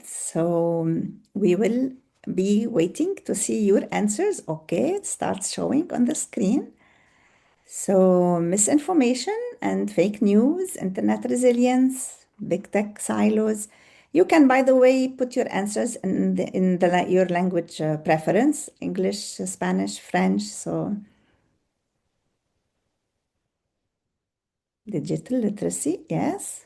So we will be waiting to see your answers. Okay, it starts showing on the screen. So misinformation and fake news, internet resilience, big tech silos. You can, by the way, put your answers in your language preference, English, Spanish, French. So digital literacy, yes.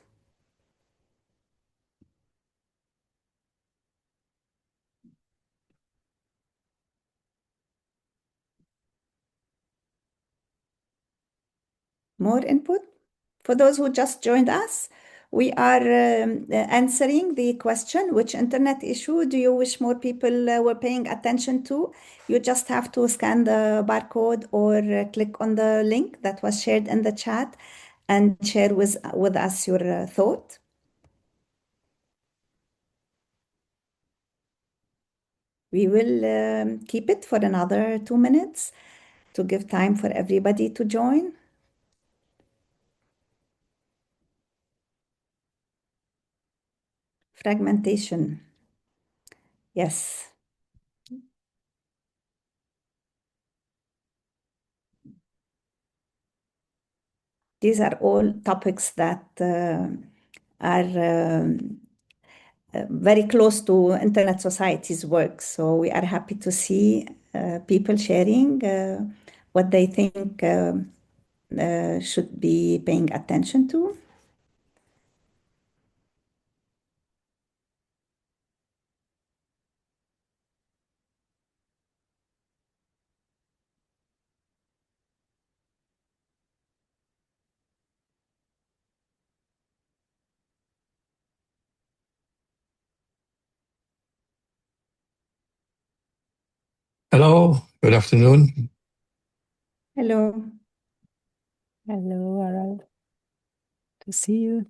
More input? For those who just joined us, we are answering the question, which internet issue do you wish more people were paying attention to? You just have to scan the barcode or click on the link that was shared in the chat and share with us your thought. We will keep it for another 2 minutes to give time for everybody to join. Fragmentation. Yes. These are all topics that are very close to Internet Society's work. So we are happy to see people sharing what they think should be paying attention to. Hello, good afternoon. Hello. Hello, Harold. To see you.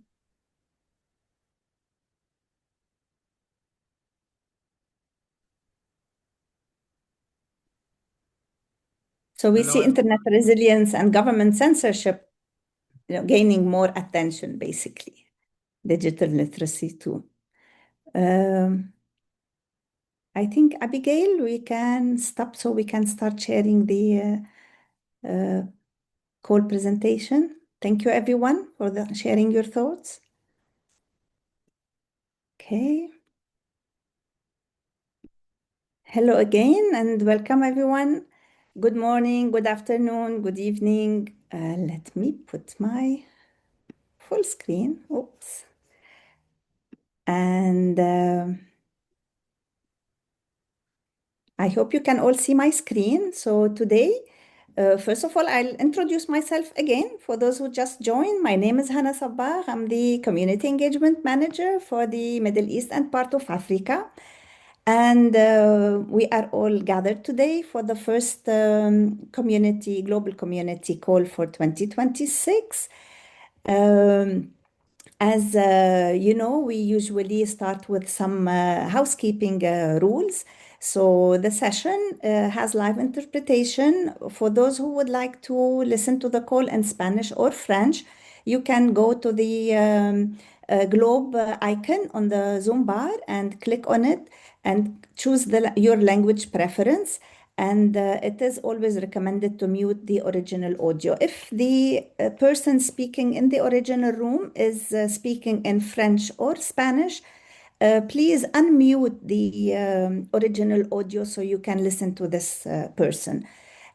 So we see internet resilience and government censorship, gaining more attention, basically. Digital literacy too. I think, Abigail, we can stop so we can start sharing the call presentation. Thank you, everyone, for sharing your thoughts. Okay. Hello again, and welcome, everyone. Good morning, good afternoon, good evening. Let me put my full screen. Oops. And I hope you can all see my screen. So today, first of all, I'll introduce myself again. For those who just joined, my name is Hana Sabbagh. I'm the Community Engagement Manager for the Middle East and part of Africa. And we are all gathered today for the first global community call for 2026. As you know, we usually start with some housekeeping rules. So the session has live interpretation. For those who would like to listen to the call in Spanish or French, you can go to the globe icon on the Zoom bar and click on it and choose your language preference. And it is always recommended to mute the original audio. If the person speaking in the original room is speaking in French or Spanish, please unmute the original audio so you can listen to this person.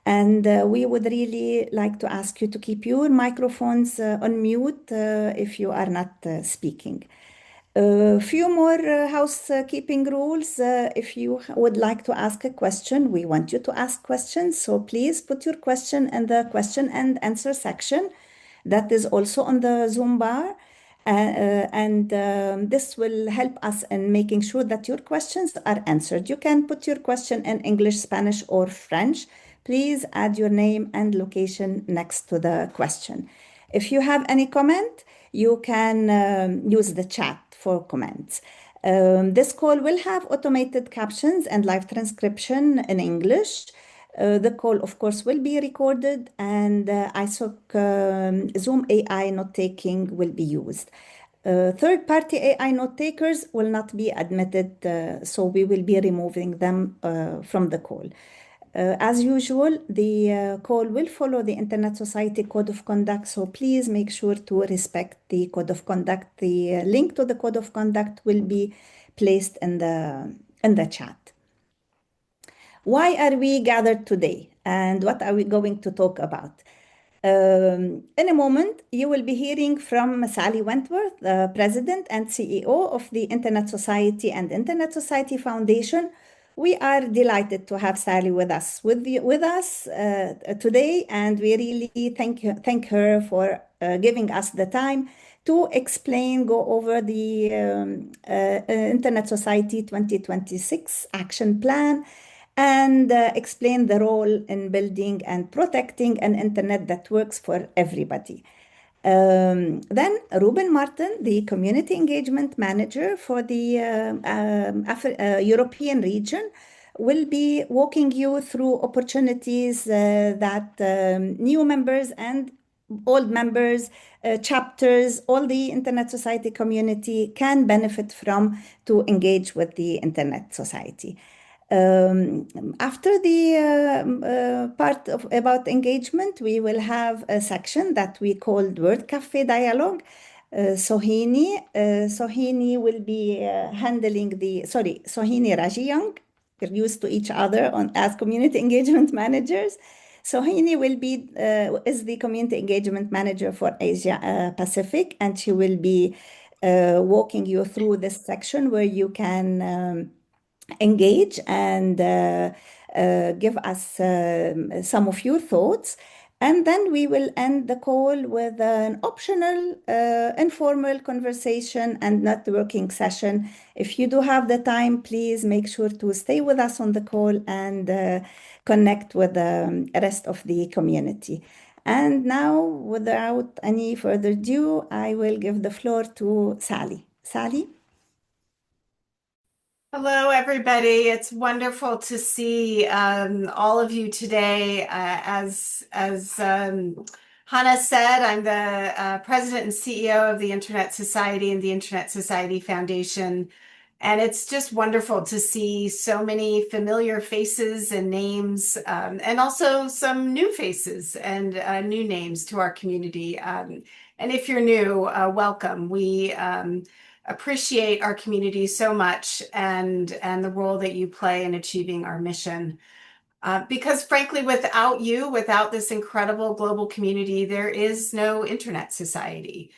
And we would really like to ask you to keep your microphones on mute if you are not speaking. A few more housekeeping rules. If you would like to ask a question, we want you to ask questions. So please put your question in the question and answer section. That is also on the Zoom bar. And this will help us in making sure that your questions are answered. You can put your question in English, Spanish, or French. Please add your name and location next to the question. If you have any comment, you can use the chat for comments. This call will have automated captions and live transcription in English. The call, of course, will be recorded, and ISOC Zoom AI note taking will be used. Third-party AI note takers will not be admitted, so we will be removing them from the call. As usual, the call will follow the Internet Society Code of Conduct, so please make sure to respect the Code of Conduct. The link to the Code of Conduct will be placed in the chat. Why are we gathered today, and what are we going to talk about? In a moment, you will be hearing from Sally Wentworth, the President and CEO of the Internet Society and Internet Society Foundation. We are delighted to have Sally with us today, and we really thank her for giving us the time to go over the Internet Society 2026 Action Plan and explain the role in building and protecting an internet that works for everybody. Then Ruben Martin, the Community Engagement Manager for the European region, will be walking you through opportunities that new members and old members, chapters, all the Internet Society community can benefit from to engage with the Internet Society. After the part about engagement, we will have a section that we called Word Cafe Dialogue. Sohini will be handling Sohini Rajiyang. We're used to each other as community engagement managers. Sohini is the community engagement manager for Asia Pacific, and she will be walking you through this section where you can engage and give us some of your thoughts. And then we will end the call with an optional informal conversation and networking session. If you do have the time, please make sure to stay with us on the call and connect with the rest of the community. And now, without any further ado, I will give the floor to Sally. Sally? Hello, everybody. It's wonderful to see all of you today. As Hannah said, I'm the President and CEO of the Internet Society and the Internet Society Foundation. And it's just wonderful to see so many familiar faces and names, and also some new faces and new names to our community. And if you're new, welcome. We appreciate our community so much and the role that you play in achieving our mission. Because frankly, without this incredible global community, there is no Internet Society.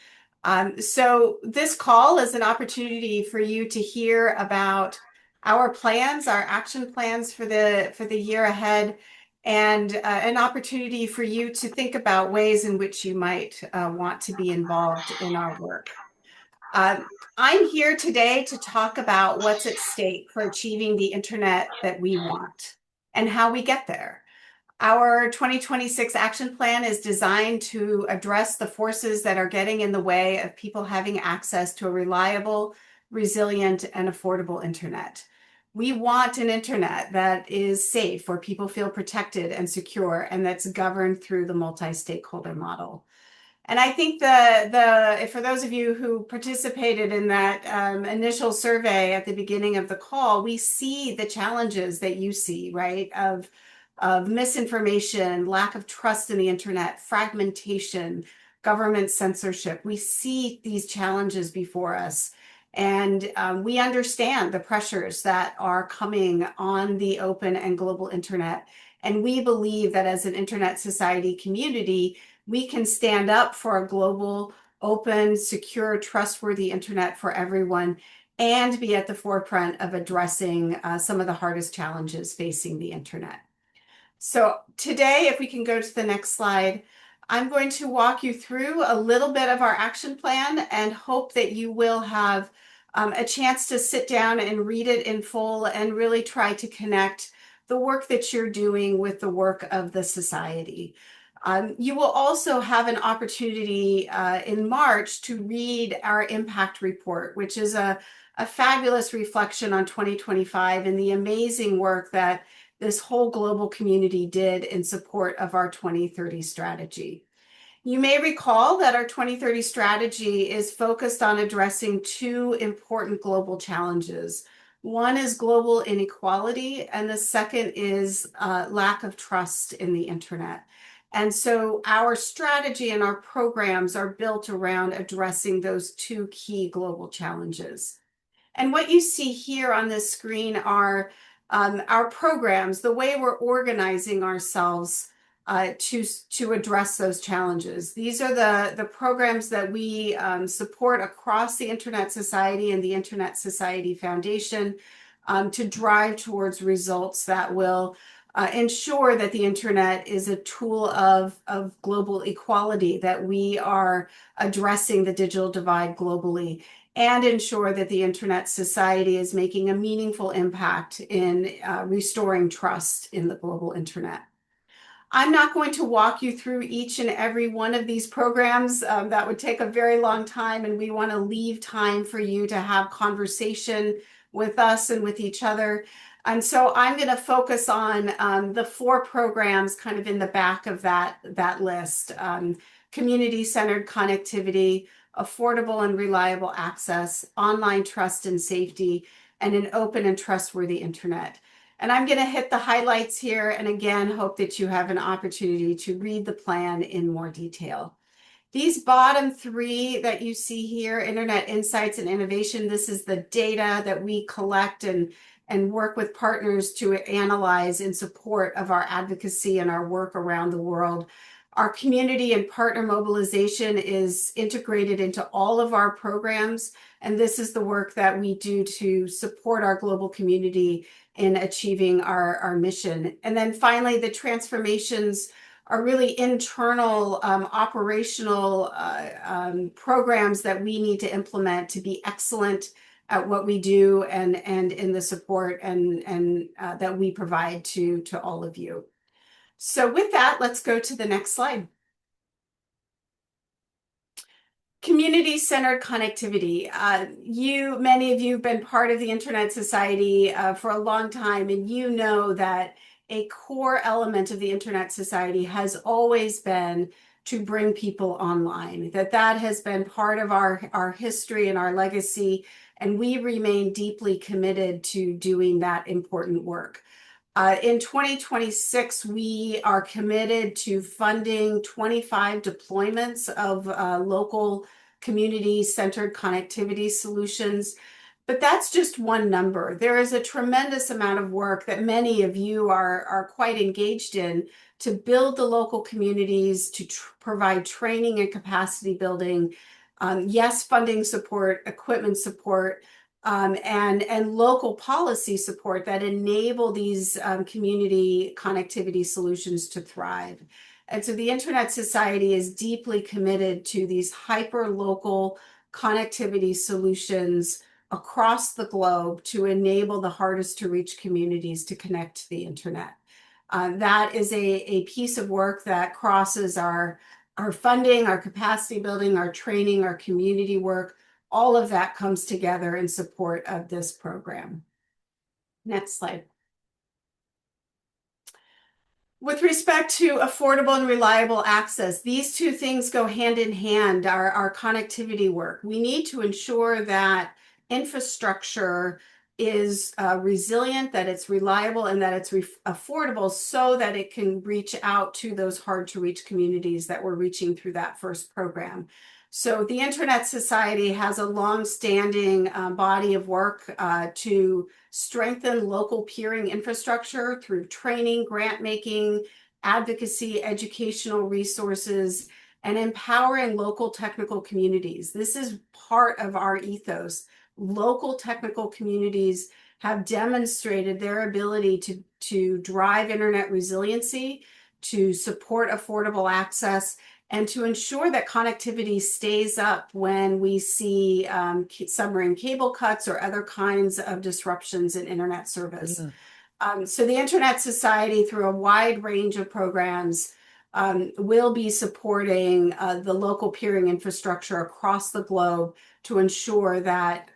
So this call is an opportunity for you to hear about our plans, our action plans for the year ahead, and an opportunity for you to think about ways in which you might want to be involved in our work. I'm here today to talk about what's at stake for achieving the internet that we want and how we get there. Our 2026 action plan is designed to address the forces that are getting in the way of people having access to a reliable, resilient, and affordable internet. We want an internet that is safe, where people feel protected and secure, and that's governed through the multi-stakeholder model. And I think for those of you who participated in that initial survey at the beginning of the call, we see the challenges that you see, right? Of misinformation, lack of trust in the internet, fragmentation, government censorship. We see these challenges before us. And we understand the pressures that are coming on the open and global internet. And we believe that as an Internet Society community, we can stand up for a global, open, secure, trustworthy internet for everyone and be at the forefront of addressing some of the hardest challenges facing the internet. So today, if we can go to the next slide, I'm going to walk you through a little bit of our action plan and hope that you will have a chance to sit down and read it in full and really try to connect the work that you're doing with the work of the society. You will also have an opportunity in March to read our impact report, which is a fabulous reflection on 2025 and the amazing work that this whole global community did in support of our 2030 strategy. You may recall that our 2030 strategy is focused on addressing two important global challenges. One is global inequality, and the second is lack of trust in the internet. And so our strategy and our programs are built around addressing those two key global challenges. And what you see here on this screen are our programs, the way we're organizing ourselves to address those challenges. These are the programs that we support across the Internet Society and the Internet Society Foundation to drive towards results that will ensure that the internet is a tool of global equality, that we are addressing the digital divide globally, and ensure that the Internet Society is making a meaningful impact in restoring trust in the global internet. I'm not going to walk you through each and every one of these programs. That would take a very long time, and we want to leave time for you to have conversation with us and with each other. And so I'm going to focus on the four programs kind of in the back of that list. Community-centered connectivity, affordable and reliable access, online trust and safety, and an open and trustworthy internet. And I'm going to hit the highlights here, and again, hope that you have an opportunity to read the plan in more detail. These bottom three that you see here, Internet Insights and Innovation, this is the data that we collect and work with partners to analyze in support of our advocacy and our work around the world. Our community and partner mobilization is integrated into all of our programs, and this is the work that we do to support our global community in achieving our mission. And then finally, the transformations are really internal operational programs that we need to implement to be excellent at what we do and in the support and that we provide to all of you. So with that, let's go to the next slide. Community-centered connectivity. Many of you have been part of the Internet Society for a long time, and you know that a core element of the Internet Society has always been to bring people online, that has been part of our history and our legacy, and we remain deeply committed to doing that important work. In 2026, we are committed to funding 25 deployments of local community-centered connectivity solutions. But that's just one number. There is a tremendous amount of work that many of you are quite engaged in to build the local communities, to provide training and capacity building, yes, funding support, equipment support, and local policy support that enable these community connectivity solutions to thrive. And so the Internet Society is deeply committed to these hyper-local connectivity solutions across the globe to enable the hardest to reach communities to connect to the internet. That is a piece of work that crosses our funding, our capacity building, our training, our community work. All of that comes together in support of this program. Next slide. With respect to affordable and reliable access, these two things go hand in hand, our connectivity work. We need to ensure that infrastructure is resilient, that it's reliable, and that it's affordable so that it can reach out to those hard to reach communities that we're reaching through that first program. So the Internet Society has a long-standing body of work to strengthen local peering infrastructure through training, grant making, advocacy, educational resources, and empowering local technical communities. This is part of our ethos. Local technical communities have demonstrated their ability to drive internet resiliency, to support affordable access, and to ensure that connectivity stays up when we see submarine cable cuts or other kinds of disruptions in internet service. So the Internet Society, through a wide range of programs, will be supporting the local peering infrastructure across the globe to ensure that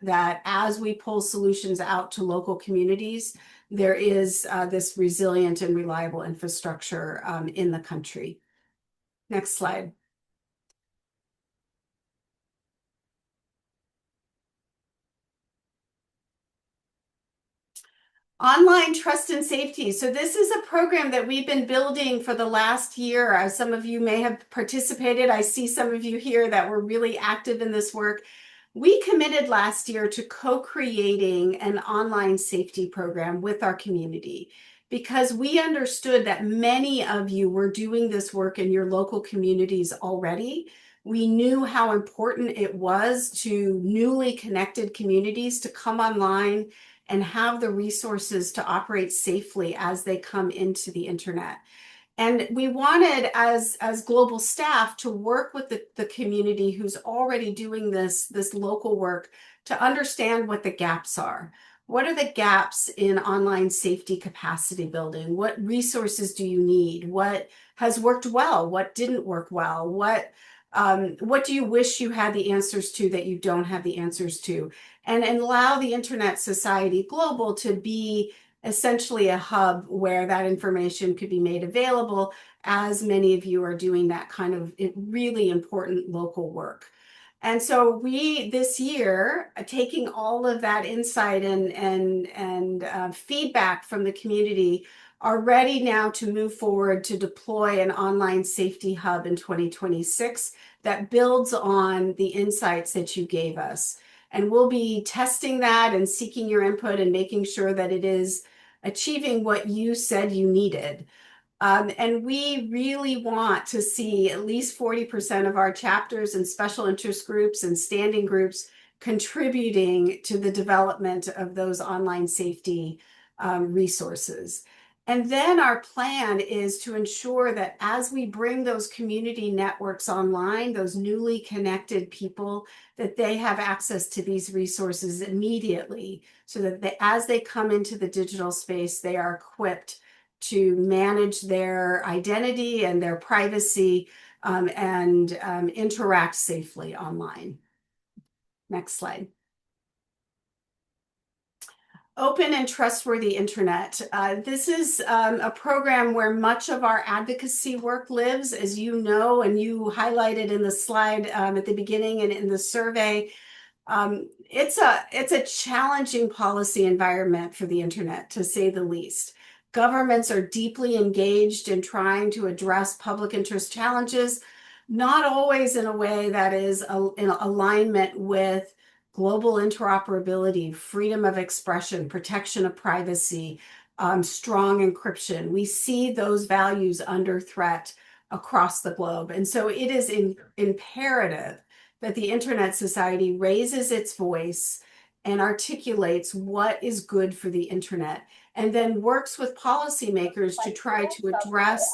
as we pull solutions out to local communities, there is this resilient and reliable infrastructure in the country. Next slide. Online trust and safety. So this is a program that we've been building for the last year. As some of you may have participated, I see some of you here that were really active in this work. We committed last year to co-creating an online safety program with our community because we understood that many of you were doing this work in your local communities already. We knew how important it was to newly connected communities to come online and have the resources to operate safely as they come into the internet. And we wanted, as global staff, to work with the community who's already doing this local work to understand what the gaps are. What are the gaps in online safety capacity building? What resources do you need? What has worked well? What didn't work well? What do you wish you had the answers to that you don't have the answers to? And allow the Internet Society Global to be essentially a hub where that information could be made available, as many of you are doing that kind of really important local work. And so we, this year, taking all of that insight and feedback from the community, are ready now to move forward to deploy an online safety hub in 2026 that builds on the insights that you gave us. And we'll be testing that and seeking your input and making sure that it is achieving what you said you needed. And we really want to see at least 40% of our chapters and special interest groups and standing groups contributing to the development of those online safety resources. And then our plan is to ensure that as we bring those community networks online, those newly connected people, that they have access to these resources immediately so that as they come into the digital space, they are equipped to manage their identity and their privacy and interact safely online. Next slide. Open and trustworthy internet. This is a program where much of our advocacy work lives, as you know, and you highlighted in the slide at the beginning and in the survey. It's a challenging policy environment for the internet, to say the least. Governments are deeply engaged in trying to address public interest challenges, not always in a way that is in alignment with global interoperability, freedom of expression, protection of privacy, strong encryption. We see those values under threat across the globe. And so it is imperative that the Internet Society raises its voice and articulates what is good for the internet, and then works with policymakers to try to address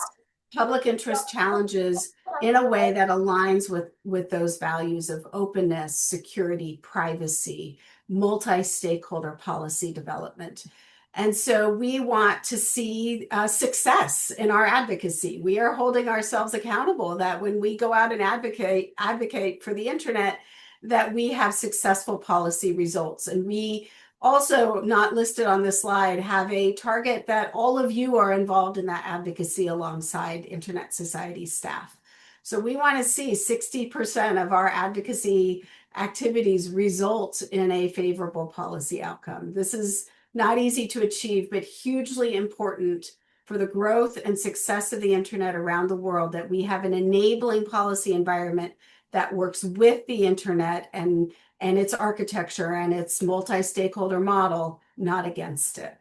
public interest challenges in a way that aligns with those values of openness, security, privacy, multi-stakeholder policy development. And so we want to see success in our advocacy. We are holding ourselves accountable that when we go out and advocate for the internet, that we have successful policy results. And we also, not listed on this slide, have a target that all of you are involved in that advocacy alongside Internet Society staff. So we want to see 60% of our advocacy activities result in a favorable policy outcome. This is not easy to achieve, but hugely important for the growth and success of the internet around the world, that we have an enabling policy environment that works with the internet and its architecture and its multi-stakeholder model, not against it.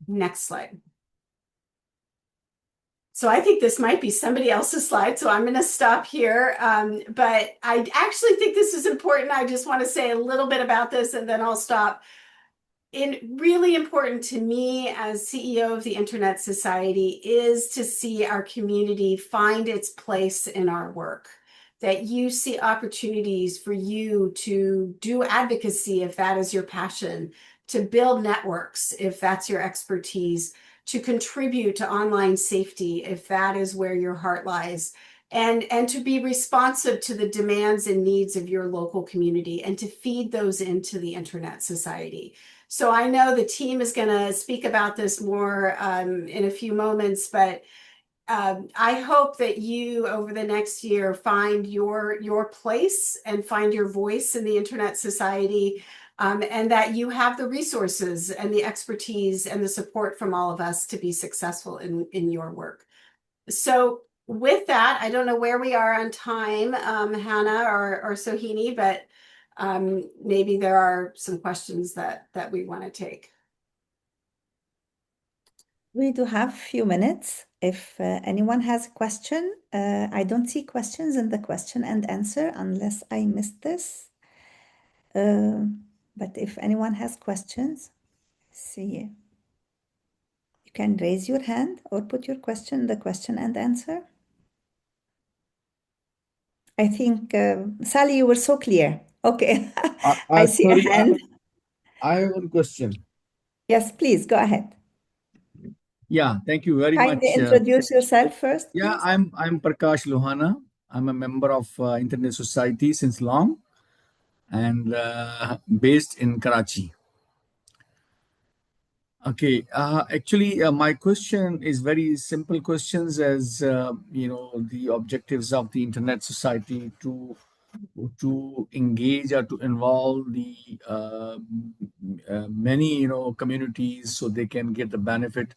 Next slide. So I think this might be somebody else's slide, so I'm going to stop here. But I actually think this is important. I just want to say a little bit about this and then I'll stop. Really important to me as CEO of the Internet Society is to see our community find its place in our work. That you see opportunities for you to do advocacy if that is your passion, to build networks if that's your expertise, to contribute to online safety if that is where your heart lies, and to be responsive to the demands and needs of your local community and to feed those into the Internet Society. So I know the team is going to speak about this more in a few moments, but I hope that you, over the next year, find your place and find your voice in the Internet Society. and that you have the resources and the expertise and the support from all of us to be successful in your work. So with that, I don't know where we are on time, Hannah or Sohini, but maybe there are some questions that we want to take. We do have a few minutes. If anyone has a question, I don't see questions in the question and answer unless I missed this. But if anyone has questions, see, you can raise your hand or put your question in the question and answer. I think, Sally, you were so clear. Okay, I see a Sorry, hand. I have one question. Yes, please, go ahead. Yeah, thank you very Kindly much. introduce yourself first, Yeah, please. I'm Prakash Lohana. I'm a member of Internet Society since long and based in Karachi. Okay, actually, my question is very simple questions as the objectives of the Internet Society to engage or to involve the many communities so they can get the benefit.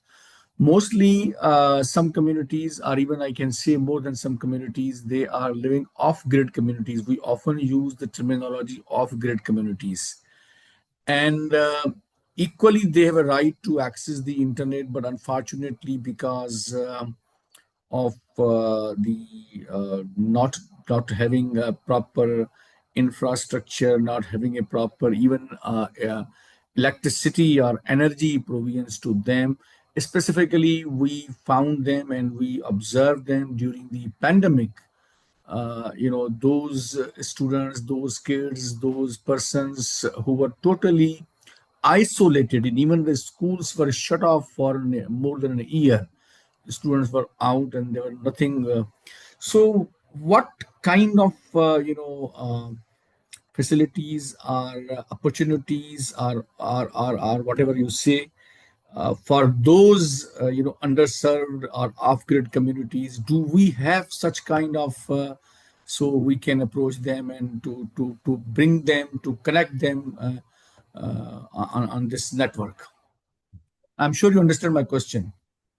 Mostly some communities, or even I can say more than some communities, they are living off-grid communities. We often use the terminology off-grid communities, and equally they have a right to access the internet, but unfortunately because of the not having a proper infrastructure, not having a proper even electricity or energy provisions to them. Specifically, we found them and we observed them during the pandemic. Those students, those kids, those persons who were totally isolated, and even the schools were shut off for more than a year. The students were out and there were nothing. So, what kind of facilities or opportunities or whatever you say for those underserved or off-grid communities, do we have such kind of so we can approach them and to bring them, to connect them on this network? I'm sure you understand my question.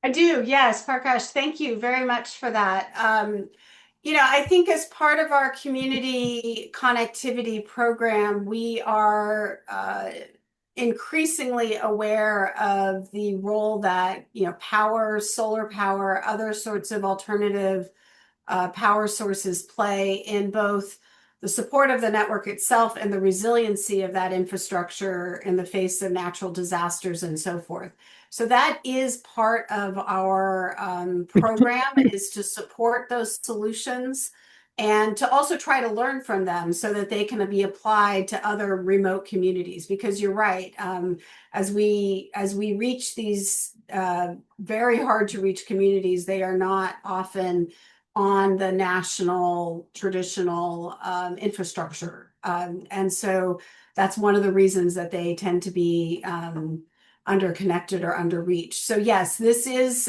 I do, yes, Prakash, thank you very much for that. I think as part of our community connectivity program, we are increasingly aware of the role that power, solar power, other sorts of alternative power sources play in both the support of the network itself and the resiliency of that infrastructure in the face of natural disasters and so forth. So that is part of our program, is to support those solutions and to also try to learn from them so that they can be applied to other remote communities. Because you're right, as we reach these very hard to reach communities, they are not often on the national traditional infrastructure. And so that's one of the reasons that they tend to be underconnected or underreached. So yes, this is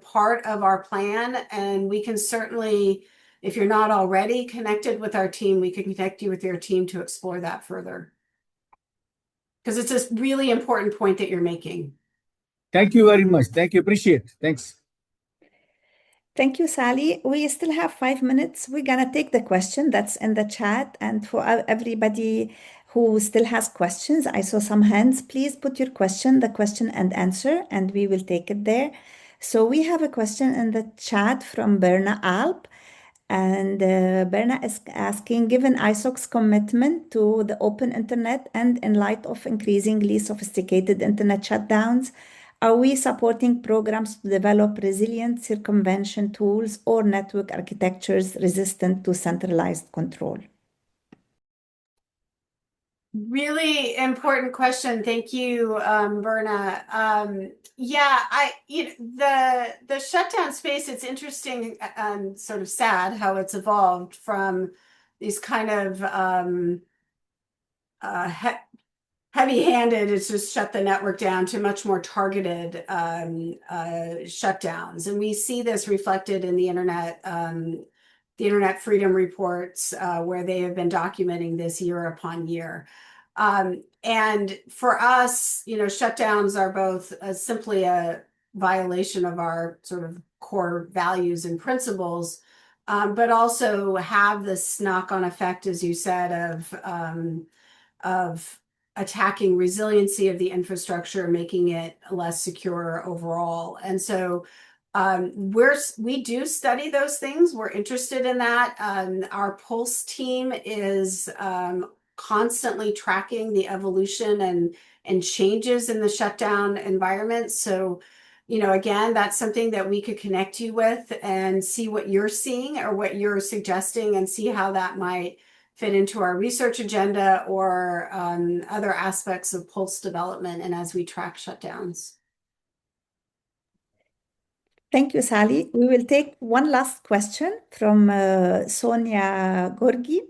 part of our plan, and we can certainly, if you're not already connected with our team, we can connect you with your team to explore that further. Because it's a really important point that you're making. Thank you very much. Thank you. Appreciate it. Thanks. Thank you, Sally. We still have 5 minutes. We're going to take the question that's in the chat. And for everybody who still has questions, I saw some hands. Please put your question, the question and answer, and we will take it there. So we have a question in the chat from Berna Alp. And Berna is asking, given ISOC's commitment to the open internet and in light of increasingly sophisticated internet shutdowns, are we supporting programs to develop resilient circumvention tools or network architectures resistant to centralized control? Really important question. Thank you, Berna. The shutdown space, it's interesting and sort of sad how it's evolved from these kind of heavy-handed, it's just shut the network down, to much more targeted shutdowns. And we see this reflected in the Internet Freedom Reports, where they have been documenting this year upon year. And for us, shutdowns are both simply a violation of our sort of core values and principles, but also have this knock-on effect, as you said, of attacking resiliency of the infrastructure, making it less secure overall. And so we do study those things. We're interested in that. Our Pulse team is constantly tracking the evolution and changes in the shutdown environment. So, again, that's something that we could connect you with and see what you're seeing or what you're suggesting and see how that might fit into our research agenda or other aspects of Pulse development and as we track shutdowns. Thank you, Sally. We will take one last question from Sonia Gorgi.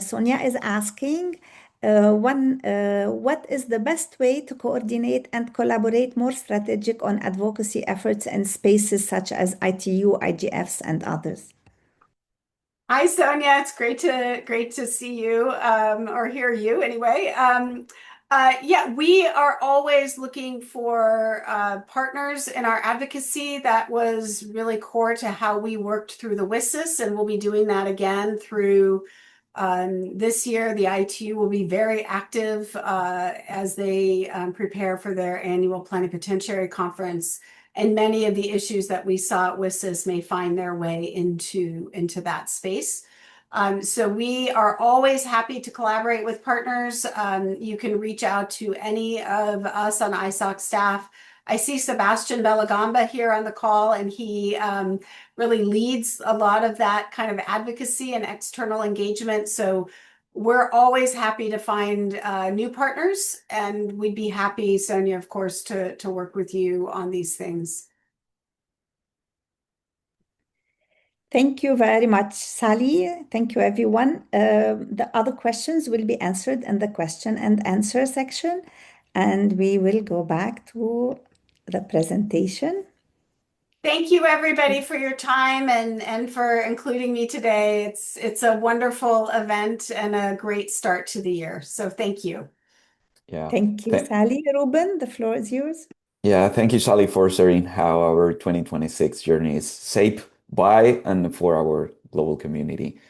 Sonia is asking, what is the best way to coordinate and collaborate more strategic on advocacy efforts in spaces such as ITU, IGFs, and others? Hi, Sonia. It's great to see you or hear you anyway. Yeah, we are always looking for partners in our advocacy. That was really core to how we worked through the WSIS, and we'll be doing that again through this year. The ITU will be very active as they prepare for their annual plenipotentiary conference. And many of the issues that we saw at WSIS may find their way into that space. So we are always happy to collaborate with partners. You can reach out to any of us on ISOC staff. I see Sebastian Bellagamba here on the call, and he really leads a lot of that kind of advocacy and external engagement. So we're always happy to find new partners, and we'd be happy, Sonia, of course, to work with you on these things. Thank you very much, Sally. Thank you, everyone. The other questions will be answered in the question and answer section, and we will go back to the presentation. Thank you, everybody, for your time and for including me today. It's a wonderful event and a great start to the year. So thank you. Yeah. Thank you, Sally. Ruben, the floor is yours. Yeah, thank you, Sally, for sharing how our 2026 journey is shaped by and for our global community.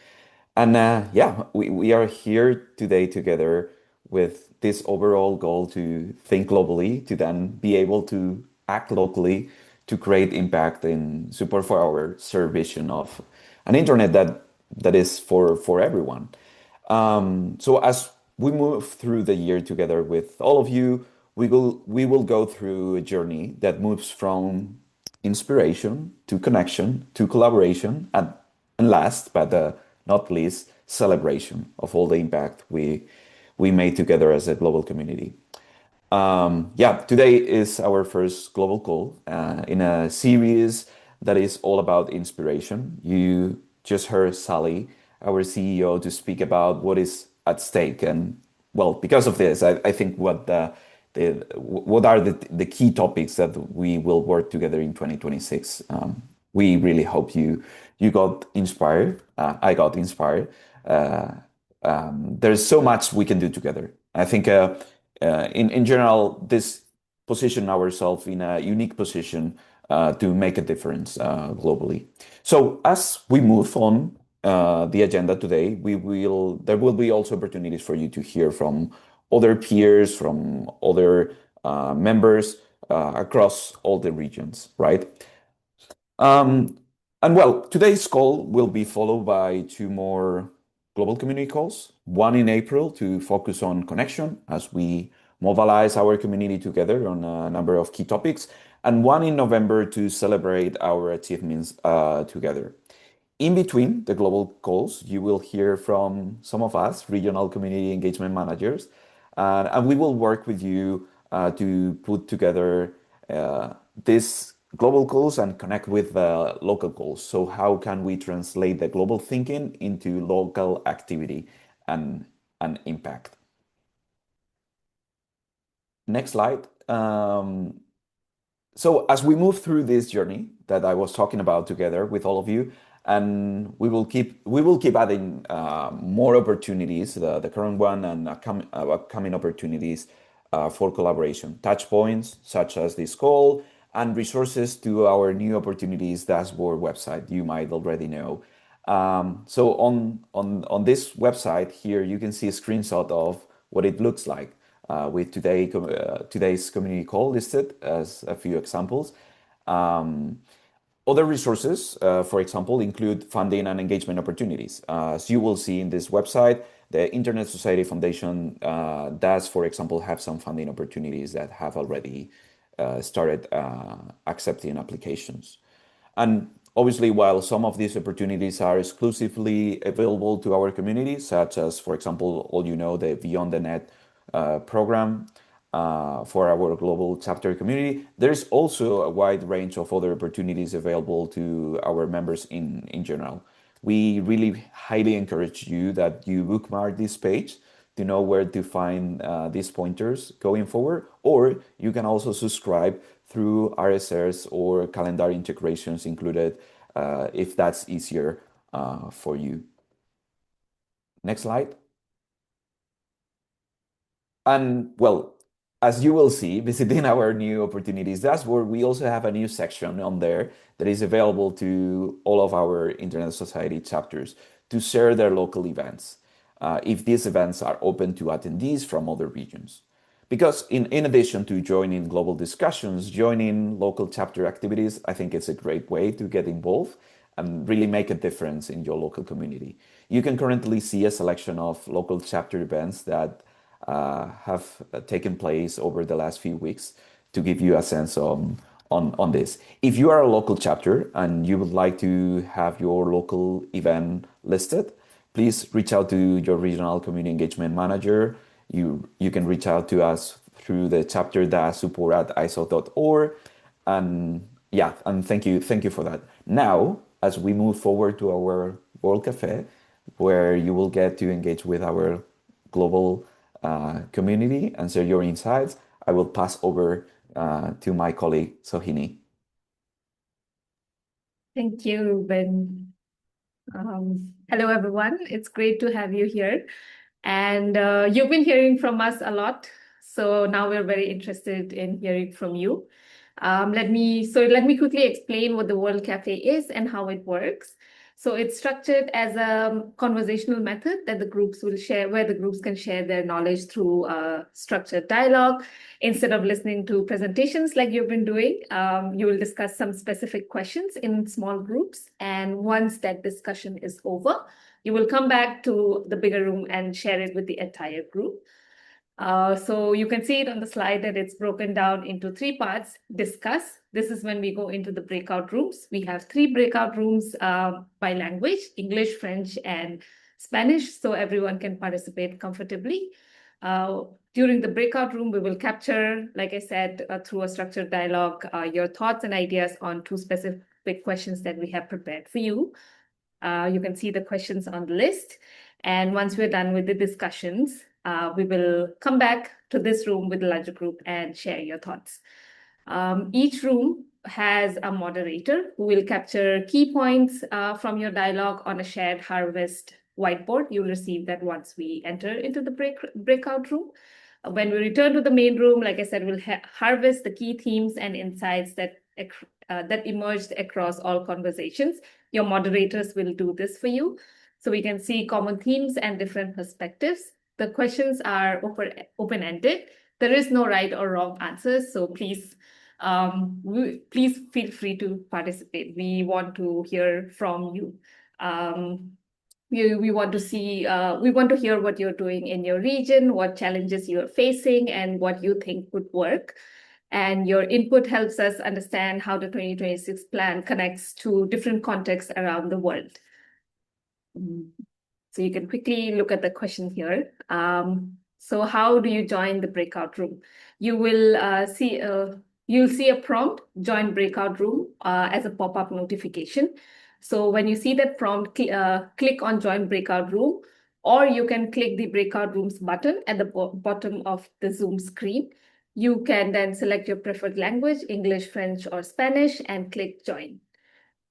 And yeah, we are here today together with this overall goal to think globally, to then be able to act locally, to create impact in support for our shared vision of an internet that is for everyone. So as we move through the year together with all of you, we will go through a journey that moves from inspiration to connection to collaboration and last but not least celebration of all the impact we made together as a global community. Yeah, today is our first global call in a series that is all about inspiration. You just heard Sally, our CEO, to speak about what is at stake. And well, because of this, I think what are the key topics that we will work together in 2026. We really hope you got inspired. I got inspired. There's so much we can do together. I think in general, this position ourselves in a unique position to make a difference globally. So as we move on the agenda today, there will be also opportunities for you to hear from other peers, from other members across all the regions, right? And well, today's call will be followed by two more global community calls, one in April to focus on connection as we mobilize our community together on a number of key topics, and one in November to celebrate our achievements together. In between the global calls, you will hear from some of us, regional community engagement managers, and we will work with you to put together these global goals and connect with the local goals. So how can we translate the global thinking into local activity and impact? Next slide. So as we move through this journey that I was talking about together with all of you, And we will keep adding more opportunities, the current one and upcoming opportunities for collaboration, touch points such as this call, and resources to our new opportunities dashboard website you might already know. So on this website here, you can see a screenshot of what it looks like with today's community call listed as a few examples. Other resources, for example, include funding and engagement opportunities. As you will see in this website, the Internet Society Foundation does, for example, have some funding opportunities that have already started accepting applications. And obviously, while some of these opportunities are exclusively available to our community, such as, for example, all you know, the Beyond the Net program for our global chapter community, there is also a wide range of other opportunities available to our members in general. We really highly encourage you that you bookmark this page to know where to find these pointers going forward, or you can also subscribe through RSS or calendar integrations included if that's easier for you. Next slide. And well, as you will see, visiting our new opportunities dashboard, we also have a new section on there that is available to all of our Internet Society chapters to share their local events, if these events are open to attendees from other regions. Because in addition to joining global discussions, joining local chapter activities, I think it's a great way to get involved and really make a difference in your local community. You can currently see a selection of local chapter events that have taken place over the last few weeks to give you a sense on this. If you are a local chapter and you would like to have your local event listed, please reach out to your regional community engagement manager. You can reach out to us through the chapter-support@iso.org. And yeah, and thank you for that. Now, as we move forward to our World Cafe, where you will get to engage with our global community and share your insights, I will pass over to my colleague, Sohini. Thank you, Ben. Hello, everyone. It's great to have you here. And you've been hearing from us a lot. So now we're very interested in hearing from you. Let me quickly explain what the World Cafe is and how it works. So it's structured as a conversational method that the groups will share, where the groups can share their knowledge through structured dialogue. Instead of listening to presentations like you've been doing, you will discuss some specific questions in small groups. And once that discussion is over, you will come back to the bigger room and share it with the entire group. So you can see it on the slide that it's broken down into 3 parts. Discuss. This is when we go into the breakout rooms. We have 3 breakout rooms by language, English, French, and Spanish, so everyone can participate comfortably. During the breakout room, we will capture, like I said, through a structured dialogue, your thoughts and ideas on 2 specific questions that we have prepared for you. You can see the questions on the list. And once we're done with the discussions, we will come back to this room with the larger group and share your thoughts. Each room has a moderator who will capture key points from your dialogue on a shared Harvest whiteboard. You'll receive that once we enter into the breakout room. When we return to the main room, like I said, we'll harvest the key themes and insights that emerged across all conversations. Your moderators will do this for you, so we can see common themes and different perspectives. The questions are open-ended. There is no right or wrong answers, so please feel free to participate. We want to hear from you. We want to hear what you're doing in your region, what challenges you're facing, and what you think would work. And your input helps us understand how the 2026 plan connects to different contexts around the world. So you can quickly look at the question here. So how do you join the breakout room? You will you'll see a prompt, join breakout room, as a pop-up notification. So when you see that prompt, click on join breakout room, or you can click the breakout rooms button at the bottom of the Zoom screen. You can then select your preferred language, English, French, or Spanish, and click join.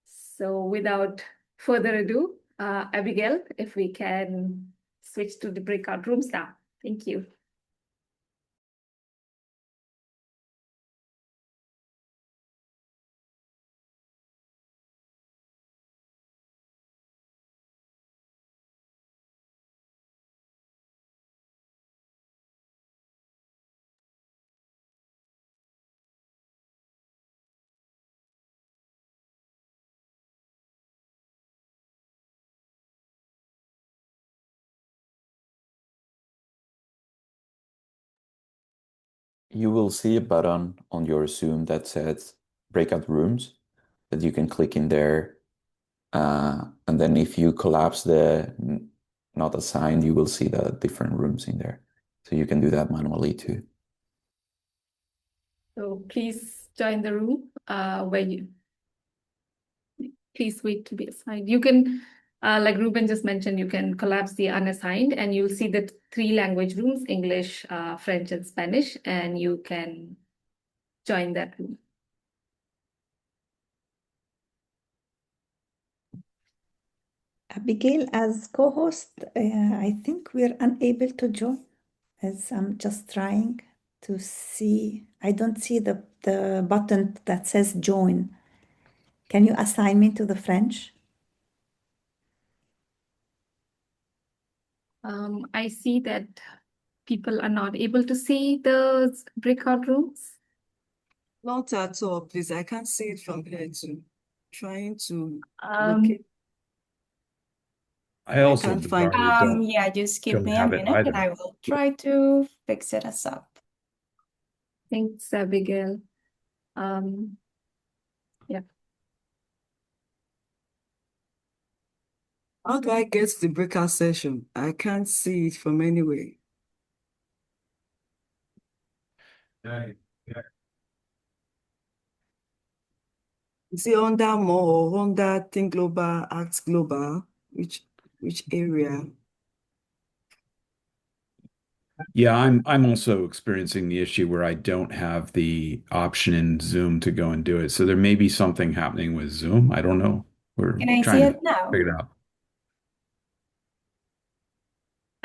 So without further ado, Abigail, if we can switch to the breakout rooms now. Thank you. You will see a button on your Zoom that says breakout rooms that you can click in there. And then if you collapse the not assigned, you will see the different rooms in there. So you can do that manually too. So please join the room please wait to be assigned. You can, like Ruben just mentioned, you can collapse the unassigned and you'll see the 3 language rooms, English, French, and Spanish, and you can join that room. Abigail, as co-host, I think we're unable to join, as I'm just trying to see. I don't see the button that says join. Can you assign me to the French? I see that people are not able to see the breakout rooms. Not at all, please. I can't see it from here too. Trying to Um, locate. I also can't find bizarrely don't Yeah, just give don't me a have it minute and I either. will try to fix it us up. Thanks, Abigail. Yeah. How do I get to the breakout session? I can't see it from anywhere. Is it under more or under Think Global, Act Global? Which area? Yeah, I'm also experiencing the issue where I don't have the option in Zoom to go and do it. So there may be something happening with Zoom. I don't know. We're Can I see trying to it now? figure it out.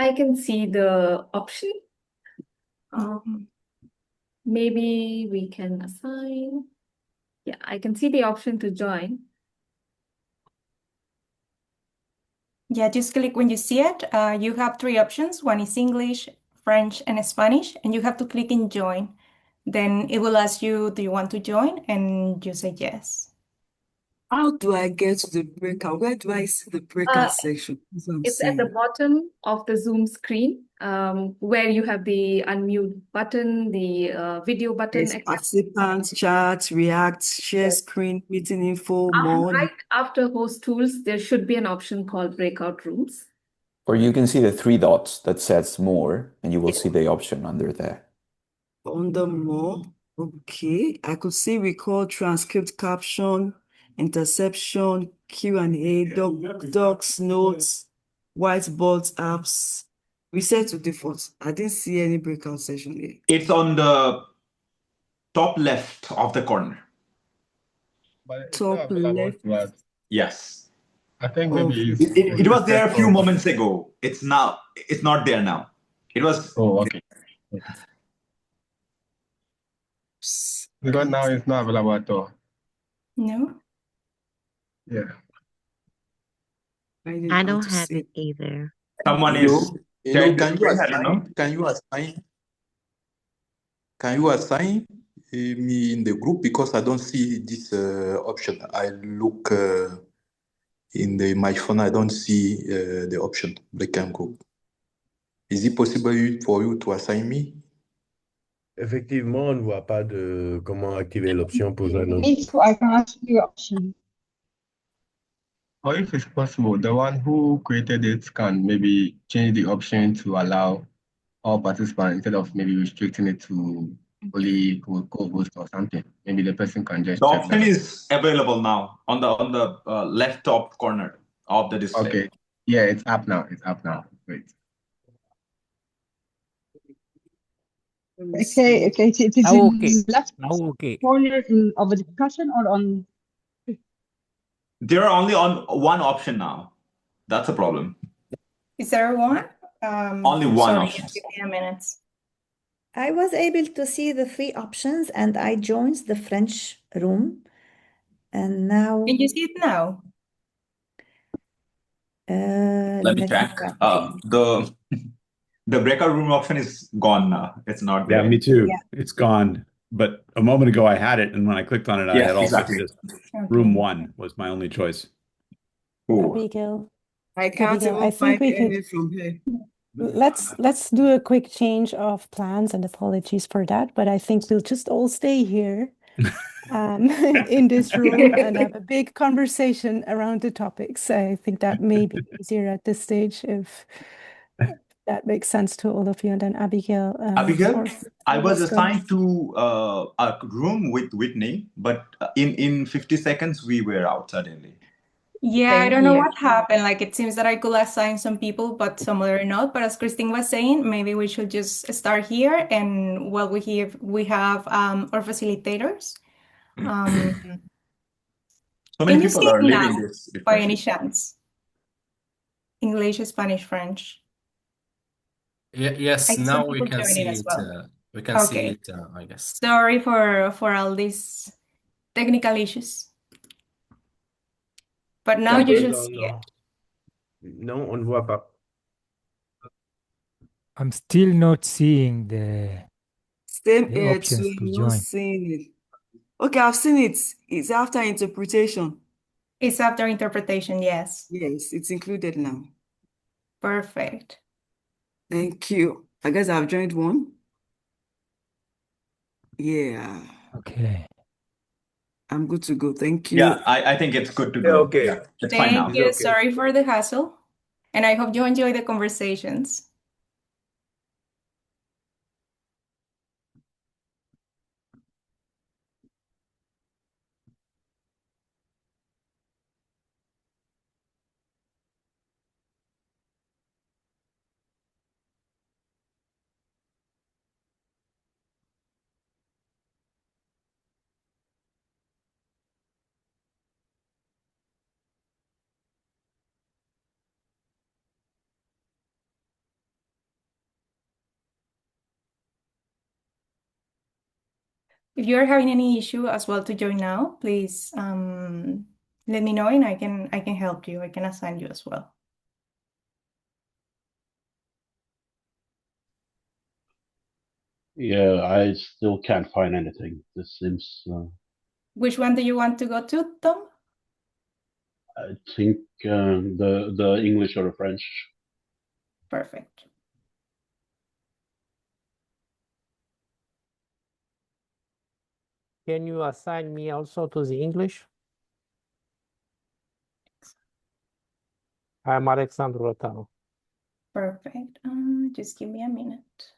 I can see the option. Maybe we can assign. Yeah, I can see the option to join. Yeah, just click when you see it. You have 3 options. One is English, French, and Spanish, and you have to click in join. Then it will ask you, do you want to join? And you say yes. How do I get to the breakout? Where do I see the breakout section? That's what I'm It's at the saying. bottom of the Zoom screen, where you have the unmute button, the video button, There's participants, chat, react, share screen, meeting info, more. right after host tools, there should be an option called breakout rooms. Or you can see the 3 dots that says more, and you will see the option under there. Under more. Okay. I could see record, transcript, caption, interception, Q&A, docs, notes, whiteboards, apps. Reset to default. I didn't see any breakout session here. It's on the top left of the corner. Top left. Yes. I think maybe It was there a few moments ago. It's not there now. It was. Oh, okay. Because now it's not available at all. No? Yeah. I don't have it either. Someone is. Can you assign me in the group, because I don't see this option. I look in my phone. I don't see the option breakout group. Is it possible for you to assign me? Effectivement, on ne voit pas de comment activer l'option pour joindre. I can ask the option. Or if it's possible, the one who created it can maybe change the option to allow all participants instead of maybe restricting it to only co-host or something. Maybe the person can just. The option is available now on the left top corner of the display. Okay. Yeah, it's up now. It's up now. Great. Okay. It is in the left corner of the discussion or on. They're only on one option now. That's a problem. Is there one? Only one Sorry, option. just give me a minute. I was able to see the three options and I joined the French room. And now, Can you see it now? Let me let's check. check. The breakout room option is gone now. It's not Yeah, there. me too. Yeah. It's gone. But a moment ago I had it, and when I clicked on it, I Yeah, had also exactly. just Okay. room 1 was my only choice. Ooh. Abigail, I can't Abigail, even I think find we could any from here. let's do a quick change of plans, and apologies for that, but I think we'll just all stay here in this room and have a big conversation around the topics. I think that may be easier at this stage if that makes sense to all of you. And then Abigail, Abigail, I was let's go. assigned to a room with Whitney, but in 50 seconds we were out suddenly. Yeah, I Same don't know here. what happened. Like it seems that I could assign some people, but some other not. But as Christine was saying, maybe we should just start here, and while we have our facilitators. So many Can you people see are it now leaving this by any discussion. chance? English, Spanish, French. I Yes, see some now we people can joining see as it. well. We can see Okay. it, I guess. Sorry for all these technical issues. But now you should see it. Non, on ne voit pas. I'm still not seeing the Same here options too. to I'm not join. seeing it. Okay, I've seen it. It's after interpretation. It's after interpretation, yes. Yes, it's included now. Perfect. Thank you. I guess I've joined one. Yeah, Okay. I'm good to go. Thank you. Yeah, I think it's good to Yeah, go. okay. Yeah, it's fine now. Thank you. Okay. Sorry for the hassle. And I hope you enjoy the conversations. If you're having any issue as well to join now, please let me know and I can help you. I can assign you as well. Yeah, I still can't find anything. This seems, Which one do you want to go to, Tom? I think the English or the French. Perfect. Can you assign me also to the English? I'm Alexandru Rotaru. Perfect. Just give me a minute.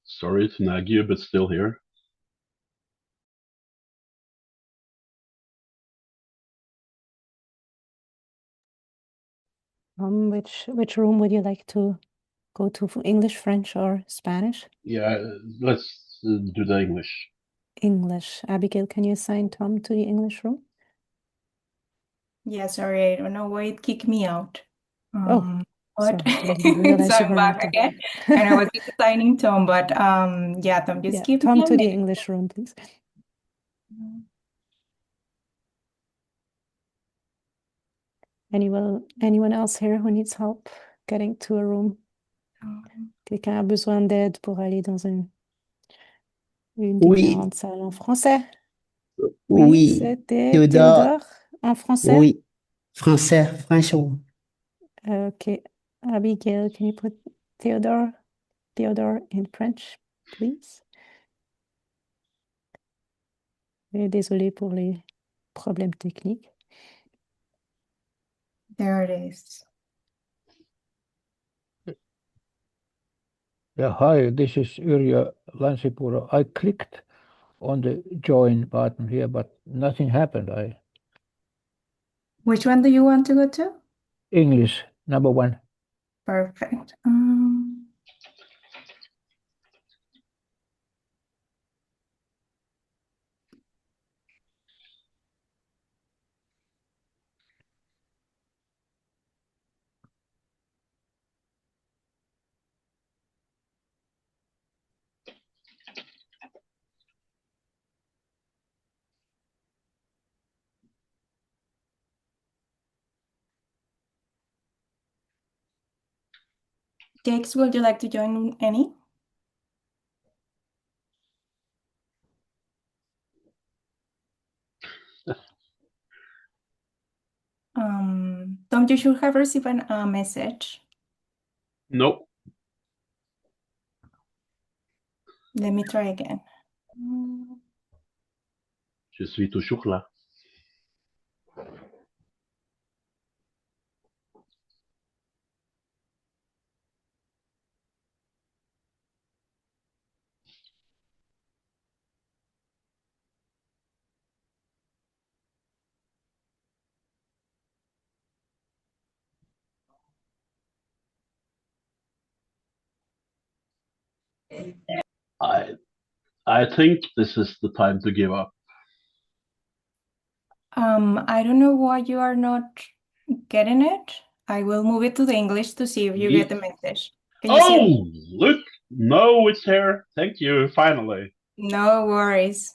Sorry to nag you, but still here. Which room would you like to go to for English, French, or Spanish? Yeah, let's do the English. English. Abigail, can you assign Tom to the English room? Yeah, sorry, I don't know why it kicked me out. Oh, But sorry, I didn't realize so you I'm were back active. again. And I was just assigning Tom, but yeah, Tom, just Yeah, give Tom me a to the minute. English room, please. Anyone else here who needs help getting to a room? Quelqu'un a besoin d'aide pour aller dans une Oui, différente salle en français? oui. C'était Théodore, Théodore en français? oui. Français, franchement. Okay. Abigail, can you put Theodore in French, please? Et désolé pour les problèmes techniques. There it is. Yeah, hi, this is Yrjö Lansipuro. I clicked on the join button here, but nothing happened. Which one do you want to go to? English, number 1. Perfect. Jakes, would you like to join any? Tom, you should have received a message. Nope. Let me try again. Je suis toujours là. I think this is the time to give up. I don't know why you are not getting it. I will move it to the English to see if you get the message. Can you see it? Oh, look! No, it's here. Thank you. Finally. No worries.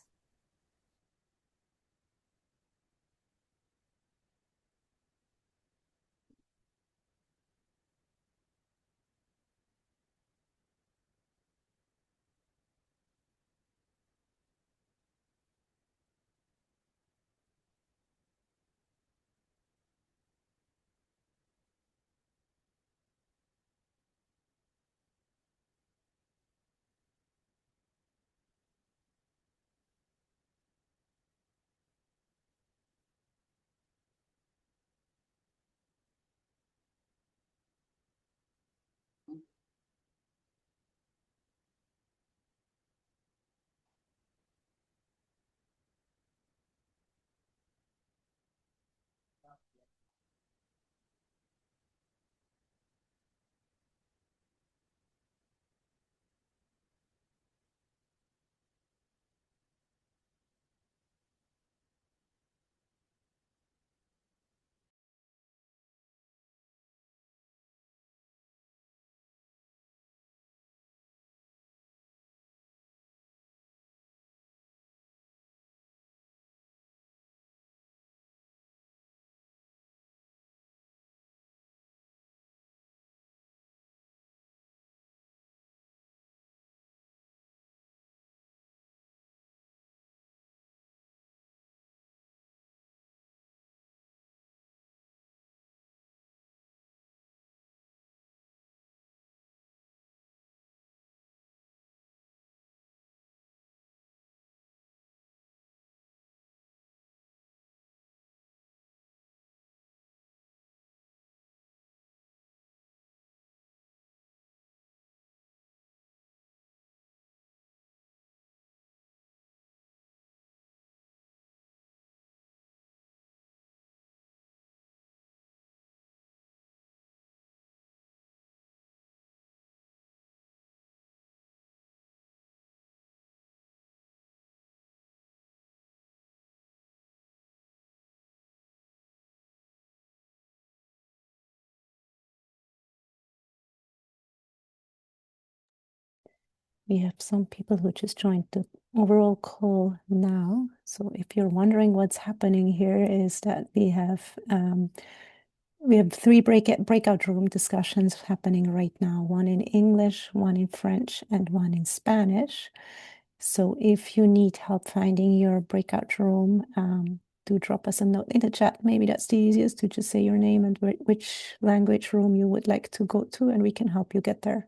We have some people who just joined the overall call now. So if you're wondering what's happening here is that we have We have three breakout room discussions happening right now, one in English, one in French, and one in Spanish. So if you need help finding your breakout room, do drop us a note in the chat. Maybe that's the easiest, to just say your name and which language room you would like to go to, and we can help you get there.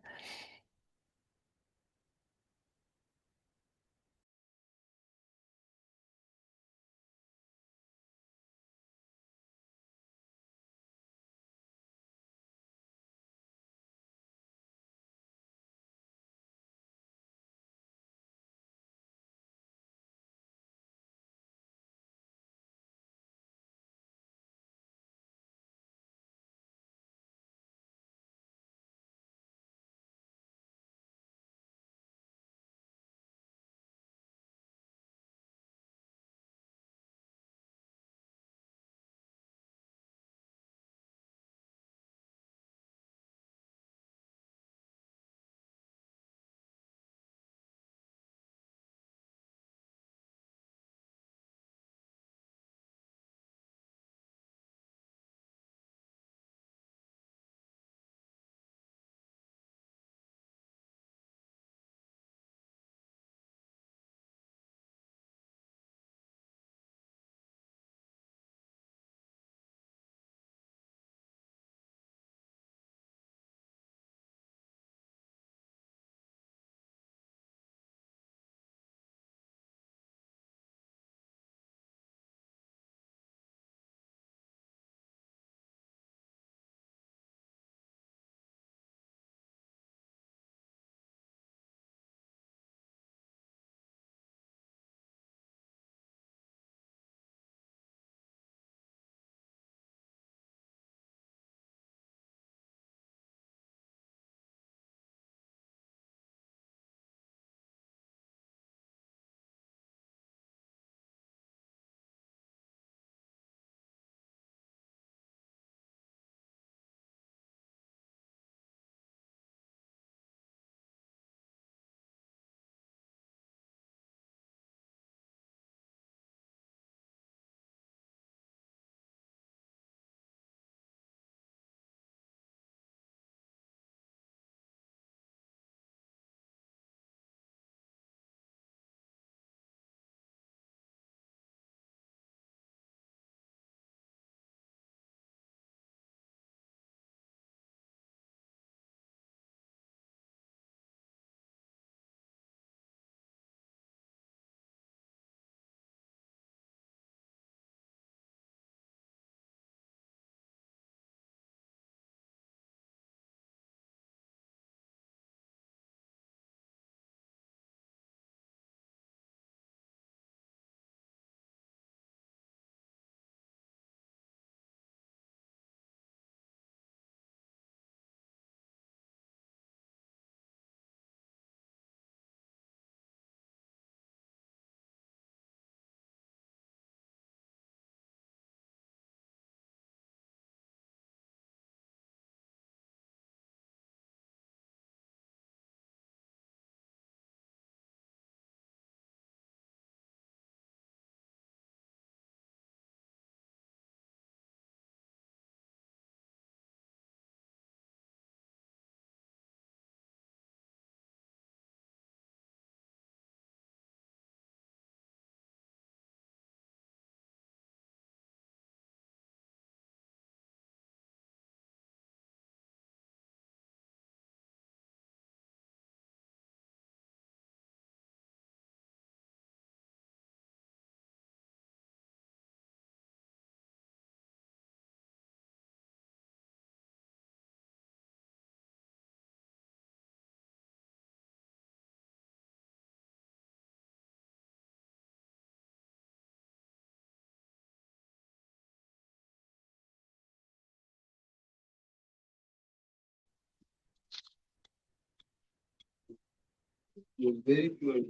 You're very good.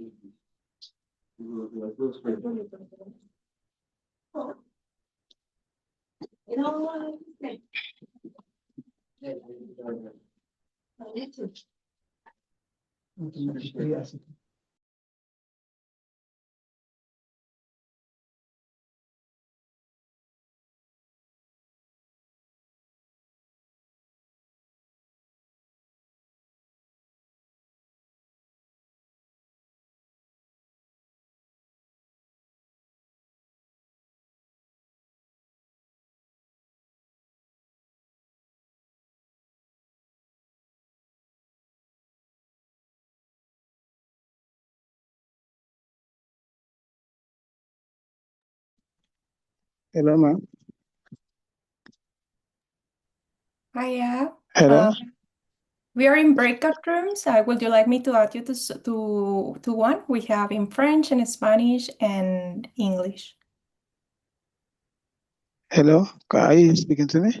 You know what? Hello, ma'am. Hiya. Hello. We are in breakout rooms. Would you like me to add you to one? We have in French and Spanish and English. Hello. Are you speaking to me?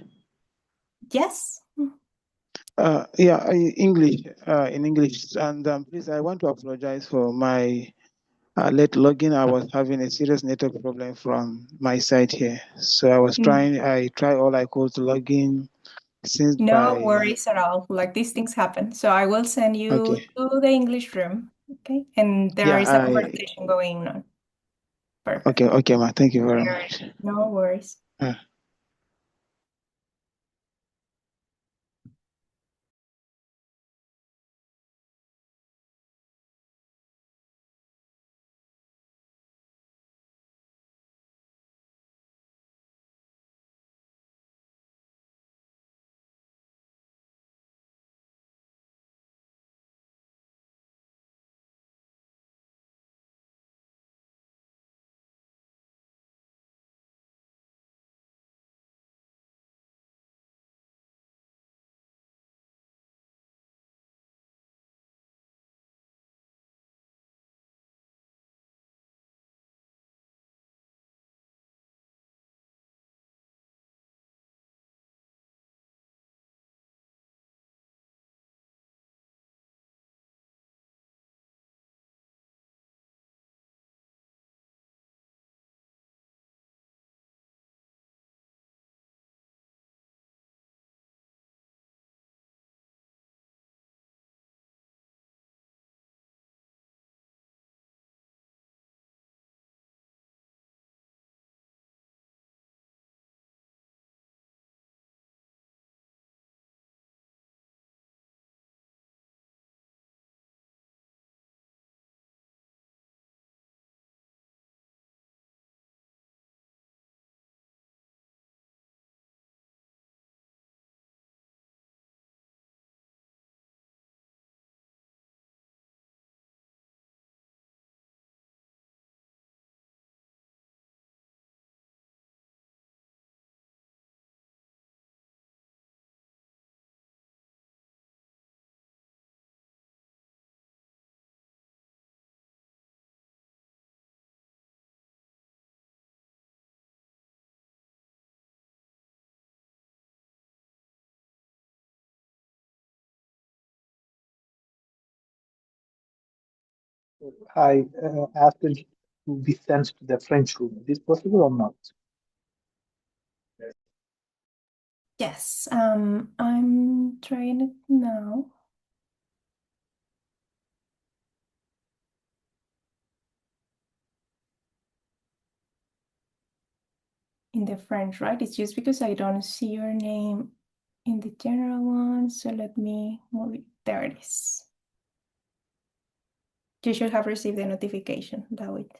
Yes. Yeah, English, in English. And please, I want to apologize for my late login. I was having a serious network problem from my side here. So I tried all I could to log in since No by, worries at all. Like these things happen. So I will send you okay. to the English room. Okay. And there Yeah, is a conversation going on. Perfect. okay, ma'am. Thank you very much. No worries. I asked it to be sent to the French room. Is this possible or not? Yes. I'm trying it now. In the French, right? It's just because I don't see your name in the general one. So let me move it. There it is. You should have received the notification, David.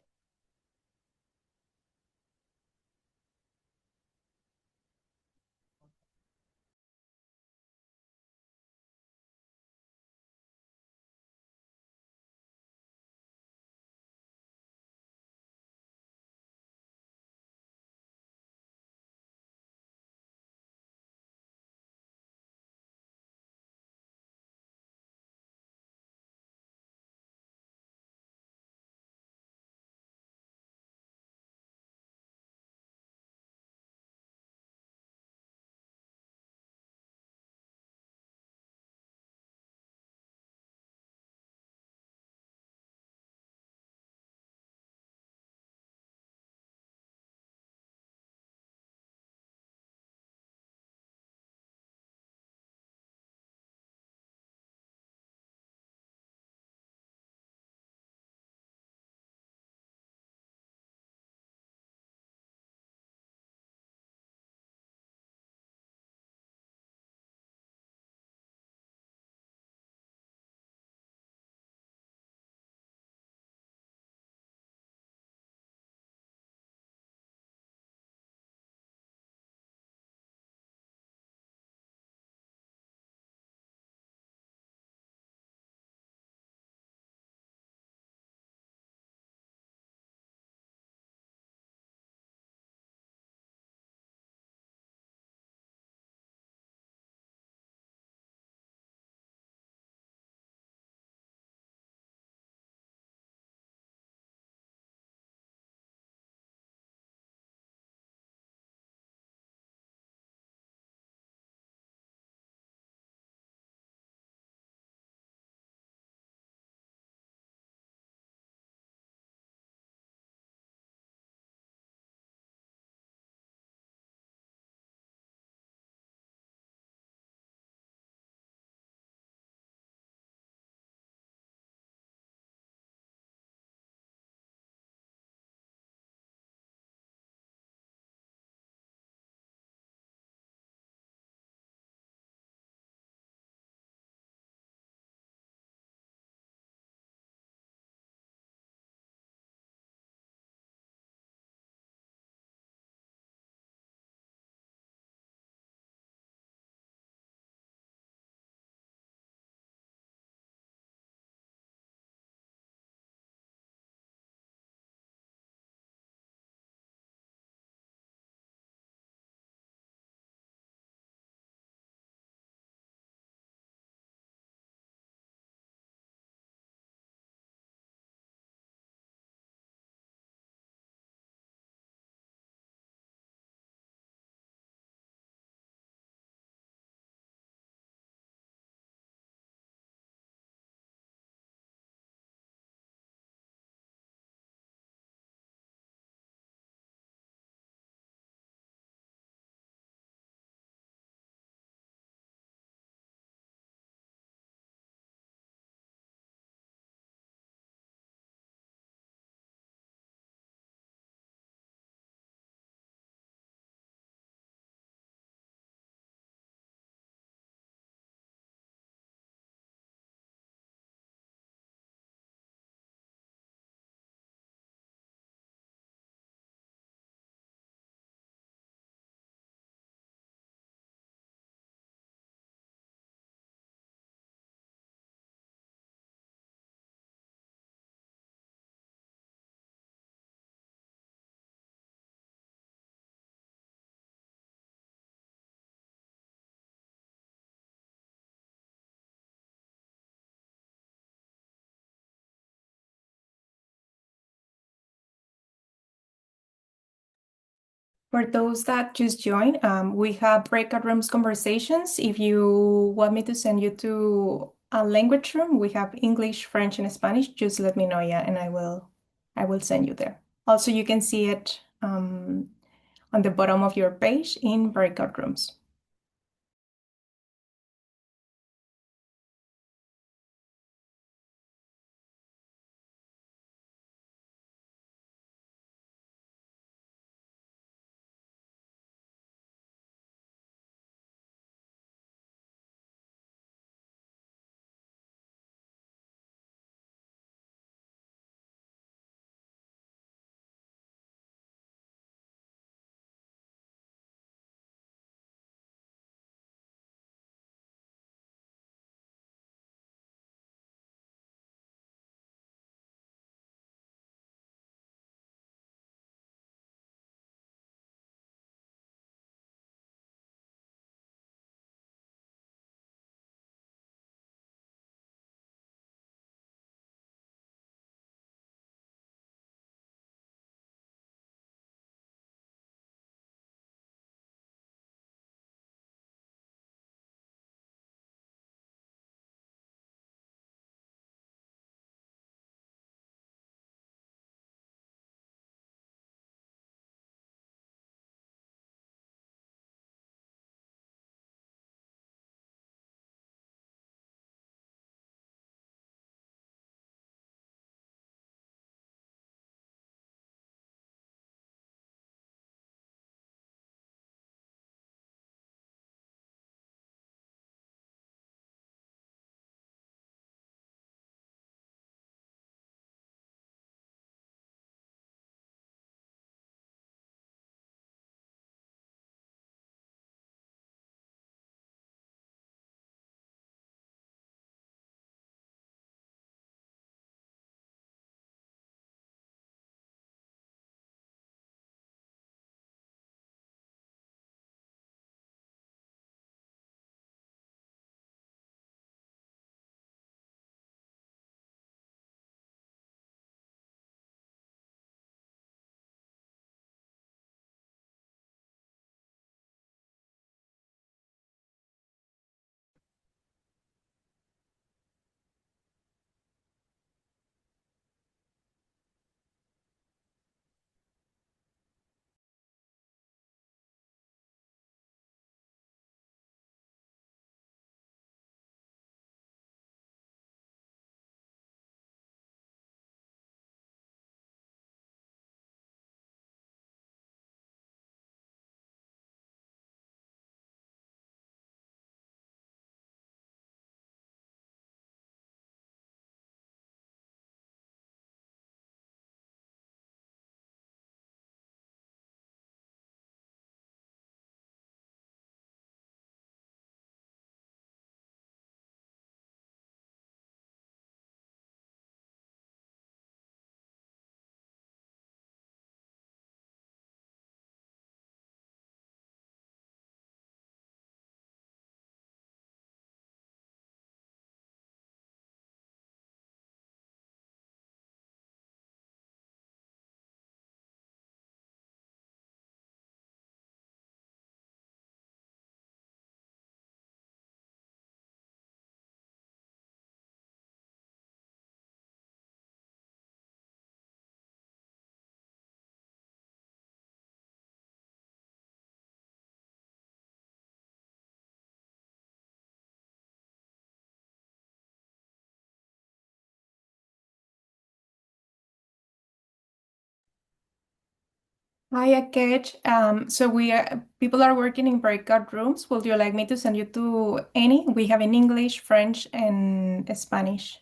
For those that just joined, we have breakout rooms conversations. If you want me to send you to a language room, we have English, French, and Spanish. Just let me know, yeah, and I will send you there. Also, you can see it on the bottom of your page in breakout rooms. Hi, Akech. So people are working in breakout rooms. Would you like me to send you to any? We have in English, French, and Spanish.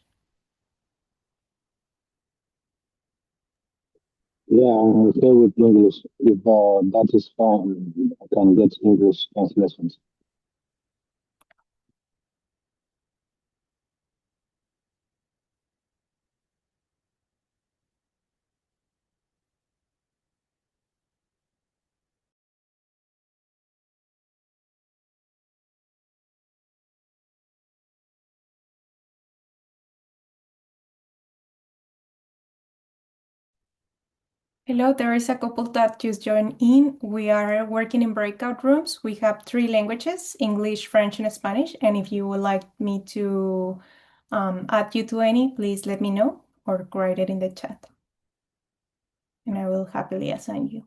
Yeah, I'm okay with English. If that is fine, I can get English translations. Hello, there is a couple that just joined in. We are working in breakout rooms. We have three languages, English, French, and Spanish. And if you would like me to add you to any, please let me know or write it in the chat. And I will happily assign you.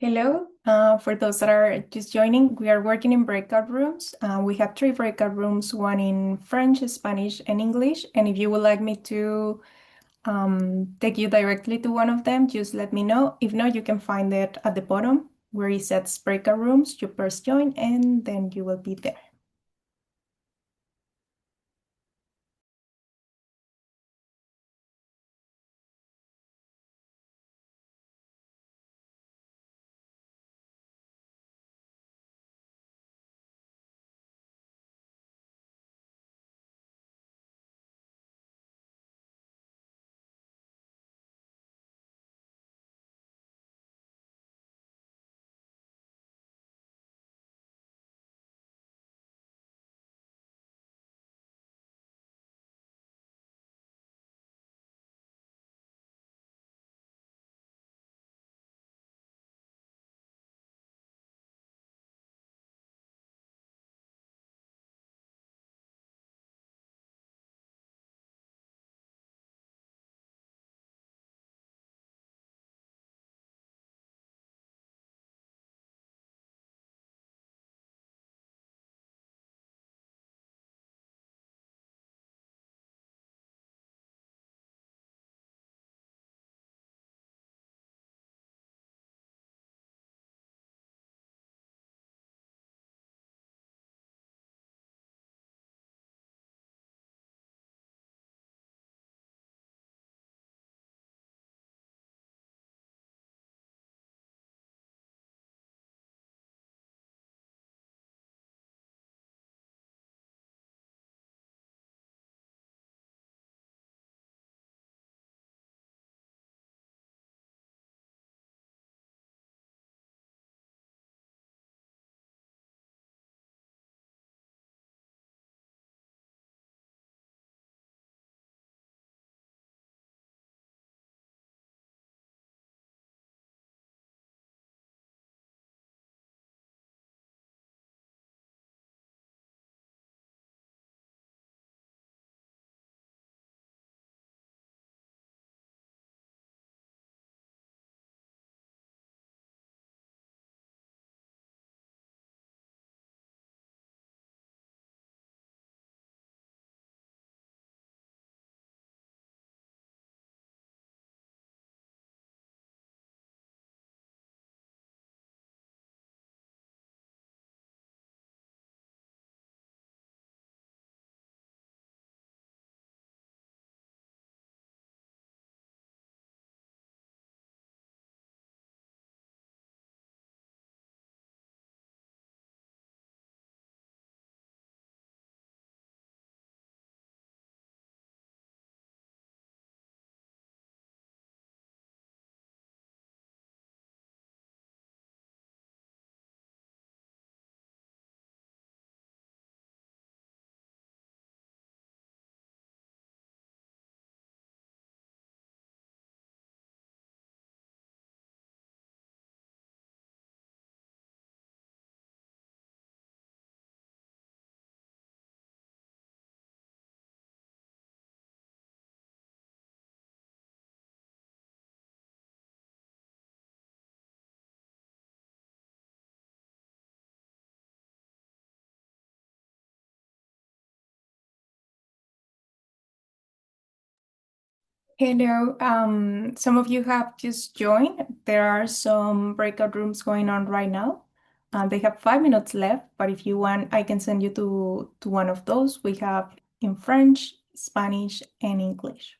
Hello, for those that are just joining, we are working in breakout rooms. We have three breakout rooms, one in French, Spanish, and English. And if you would like me to take you directly to one of them, just let me know. If not, you can find it at the bottom where it says breakout rooms. You press join and then you will be there. Hello. Some of you have just joined. There are some breakout rooms going on right now. They have 5 minutes left, but if you want, I can send you to one of those. We have in French, Spanish, and English.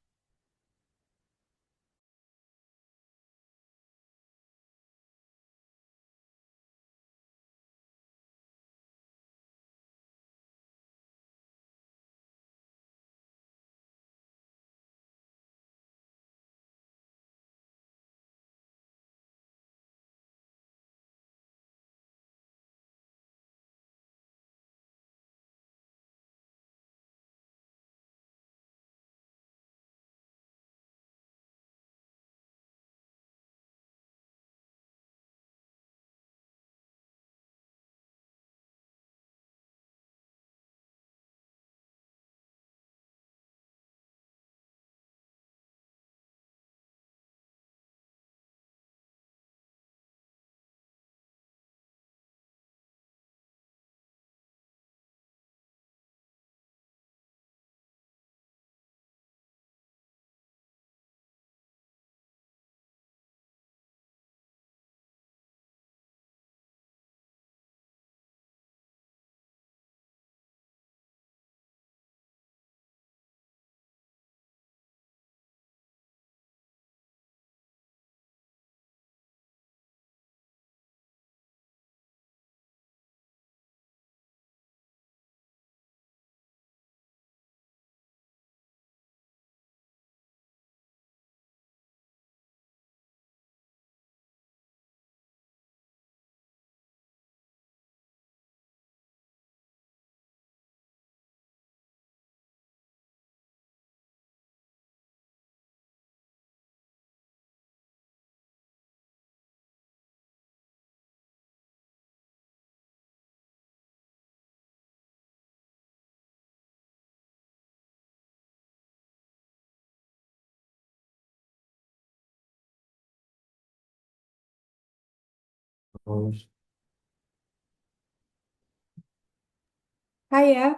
Hiya.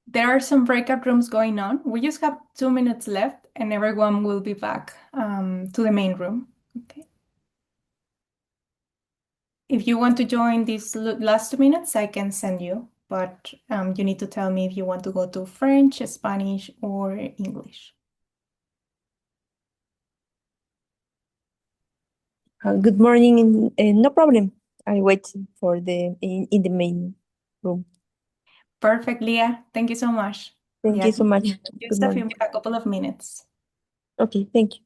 There are some breakout rooms going on. We just have 2 minutes left, and everyone will be back to the main room. Okay. If you want to join these last 2 minutes, I can send you, but you need to tell me if you want to go to French, Spanish, or English. Good morning. No problem. I wait for in the main room. Perfect, Leah. Thank you so much. Thank you so much. Good Just morning. a couple of minutes. Okay, thank you.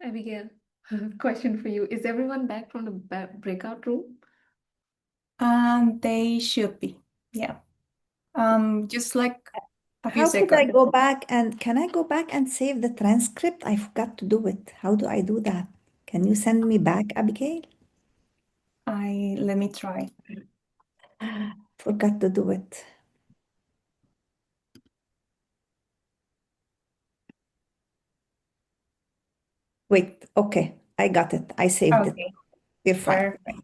Abigail, question for you. Is everyone back from the breakout room? They should be. Yeah. Just like a few How could I seconds. go back and can I go back and save the transcript? I forgot to do it. How do I do that? Can you send me back, Abigail? Let me try. Forgot to do it. Wait, okay, I got it. I saved it. Okay, You're fine. perfect.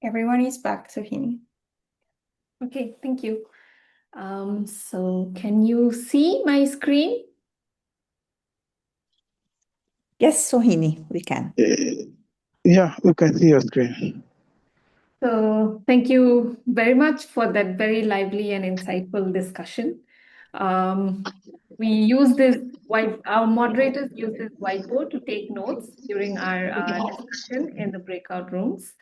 Everyone is back, Sohini. Okay, thank you. So can you see my screen? Yes, Sohini, we can. Yeah, we can see your screen. So thank you very much for that very lively and insightful discussion. We use our moderators use this whiteboard to take notes during our discussion in the breakout rooms.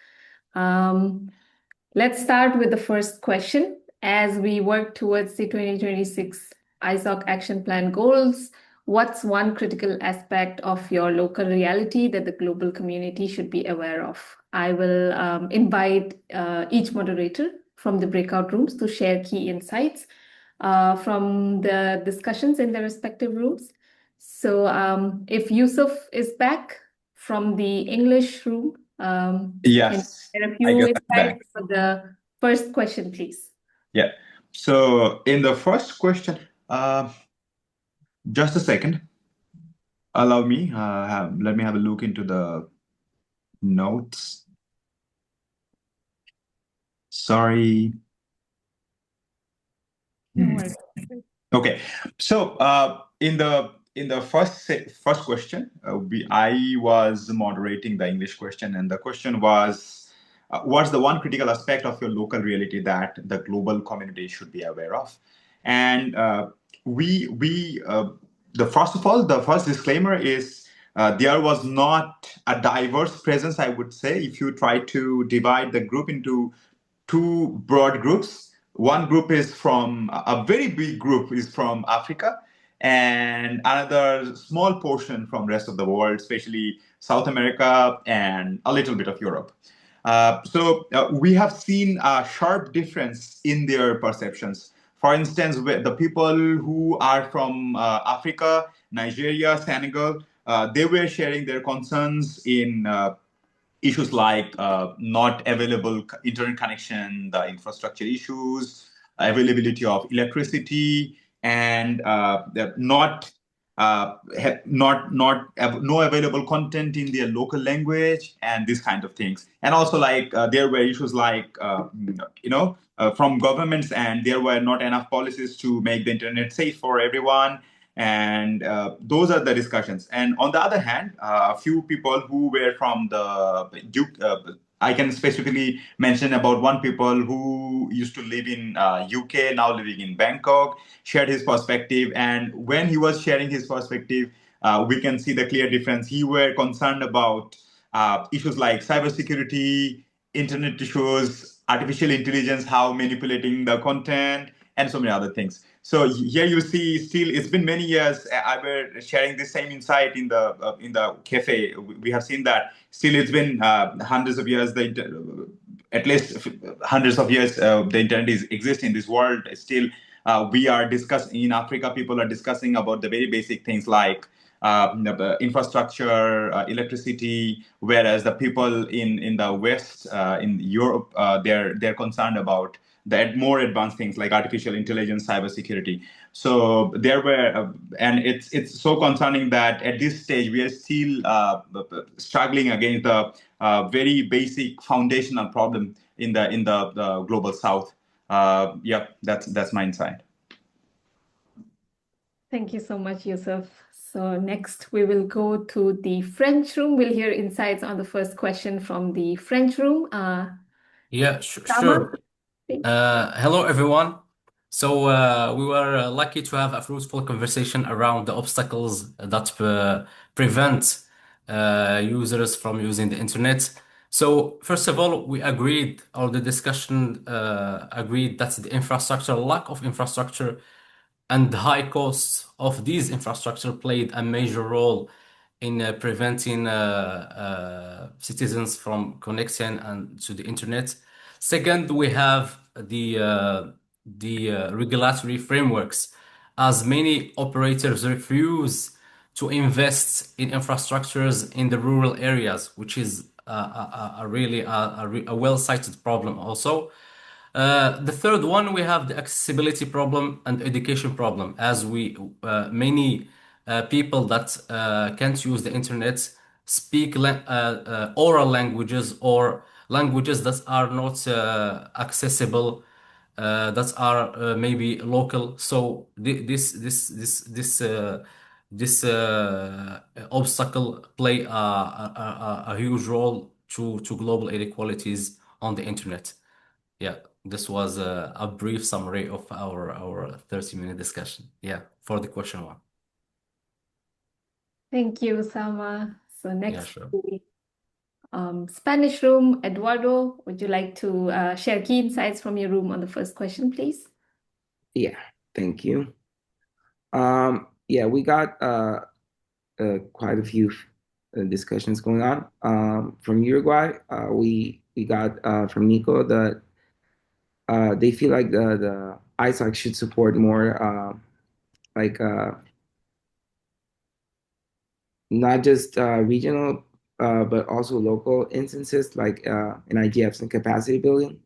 Let's start with the first question. As we work towards the 2026 ISOC Action Plan goals, what's one critical aspect of your local reality that the global community should be aware of? I will invite each moderator from the breakout rooms to share key insights from the discussions in their respective rooms. So if Yusuf is back from the English room, can Yes, you share a I few guess I'm back. insights for the first question, please? Yeah. So in the first question, just a second. Allow me. Let me have a look into the notes. Sorry. No worries. Okay. So in the first question, I was moderating the English question, and the question was, what's the one critical aspect of your local reality that the global community should be aware of? And first of all, the first disclaimer is there was not a diverse presence, I would say. If you try to divide the group into two broad groups. One group is from a very big group is from Africa, and another small portion from rest of the world, especially South America and a little bit of Europe. So we have seen a sharp difference in their perceptions. For instance, the people who are from Africa, Nigeria, Senegal, they were sharing their concerns in issues like not available internet connection, the infrastructure issues, availability of electricity, and no available content in their local language, and these kind of things. And also, like there were issues like from governments, and there were not enough policies to make the internet safe for everyone. And those are the discussions. And on the other hand, a few people who were from I can specifically mention about one people who used to live in UK, now living in Bangkok, shared his perspective. And when he was sharing his perspective, we can see the clear difference. He were concerned about issues like cybersecurity, internet issues, artificial intelligence, how manipulating the content, and so many other things. So here you see, still, it's been many years. I were sharing the same insight in the cafe. We have seen that still it's been hundreds of years. At least hundreds of years, the internet exists in this world. Still, we are discussing in Africa. People are discussing about the very basic things like infrastructure, electricity, whereas the people in the West, in Europe, they're concerned about the more advanced things like artificial intelligence, cybersecurity. So there were, and it's so concerning that at this stage we are still struggling against the very basic foundational problem in the global South. Yeah, that's my insight. Thank you so much, Yusuf. So next we will go to the French room. We'll hear insights on the first question from the French room. Yeah, sure. Hello, everyone. So we were lucky to have a fruitful conversation around the obstacles that prevent users from using the internet. So first of all, we agreed, or the discussion agreed that the lack of infrastructure and the high costs of these infrastructure played a major role in preventing citizens from connecting and to the internet. Second, we have the regulatory frameworks as many operators refuse to invest in infrastructures in the rural areas, which is a really a well-cited problem also. The third one, we have the accessibility problem and education problem, as we many people that can't use the internet speak oral languages or languages that are not accessible, that are maybe local. So this obstacle play a huge role to global inequalities on the internet. Yeah, this was a brief summary of our 30-minute discussion. Yeah, for the question one. Thank you, Osama. So Yeah, next, sure. Spanish room, Eduardo, would you like to share key insights from your room on the first question, please? Yeah, thank you. Yeah, we got quite a few discussions going on. From Uruguay, we got from Nico that they feel like the ISAC should support more like not just regional but also local instances like in IGFs and capacity building.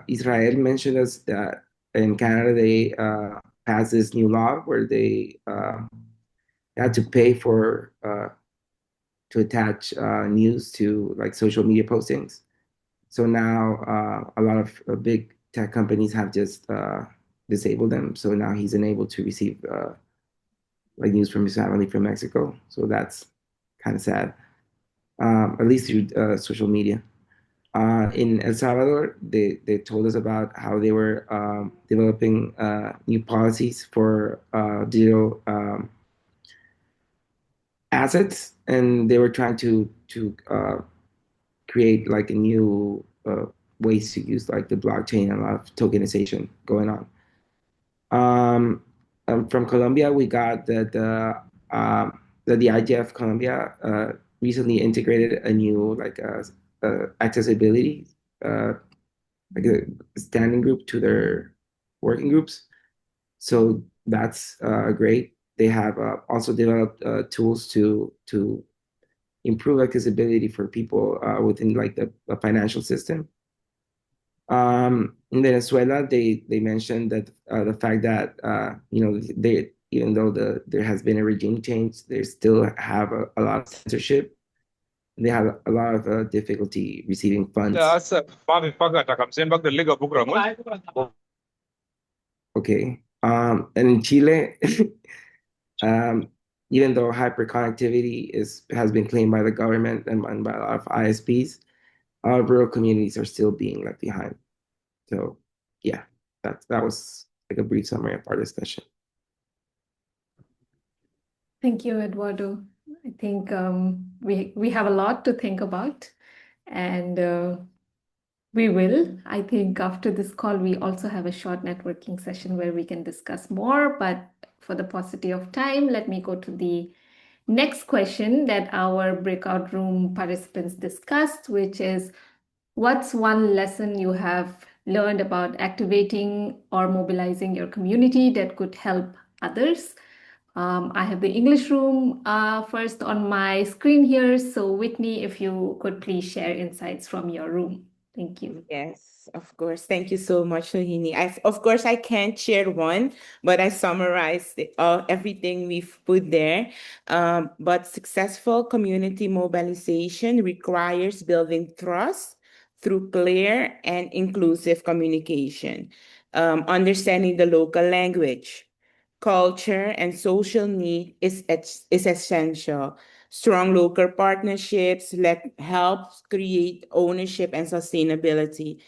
Israel mentioned us that in Canada they passed this new law where they had to pay for to attach news to like social media postings. So now a lot of big tech companies have just disabled them. So now he's unable to receive like news from his family from Mexico. So that's kind of sad, at least through social media. In El Salvador, they told us about how they were developing new policies for digital assets, and they were trying to create like a new ways to use like the blockchain and a lot of tokenization going on. From Colombia, we got that the IGF Colombia recently integrated a new like accessibility like a standing group to their working groups. So that's great. They have also developed tools to improve accessibility for people within like the financial system. In Venezuela, they mentioned that the fact that you know they even though there has been a regime change, they still have a lot of censorship. They have a lot of difficulty receiving funds. Okay. And in Chile, even though hyperconnectivity has been claimed by the government and by a lot of ISPs, rural communities are still being left behind. So yeah, that was like a brief summary of our discussion. Thank you, Eduardo. I think we have a lot to think about, and we will. I think after this call, we also have a short networking session where we can discuss more. But for the paucity of time, let me go to the next question that our breakout room participants discussed, which is, what's one lesson you have learned about activating or mobilizing your community that could help others? I have the English room first on my screen here. So Whitney, if you could please share insights from your room. Thank you. Yes, of course. Thank you so much, Sohini. Of course, I can't share one, but I summarized everything we've put there. But successful community mobilization requires building trust through clear and inclusive communication, understanding the local language, culture, and social need is essential. Strong local partnerships help create ownership and sustainability.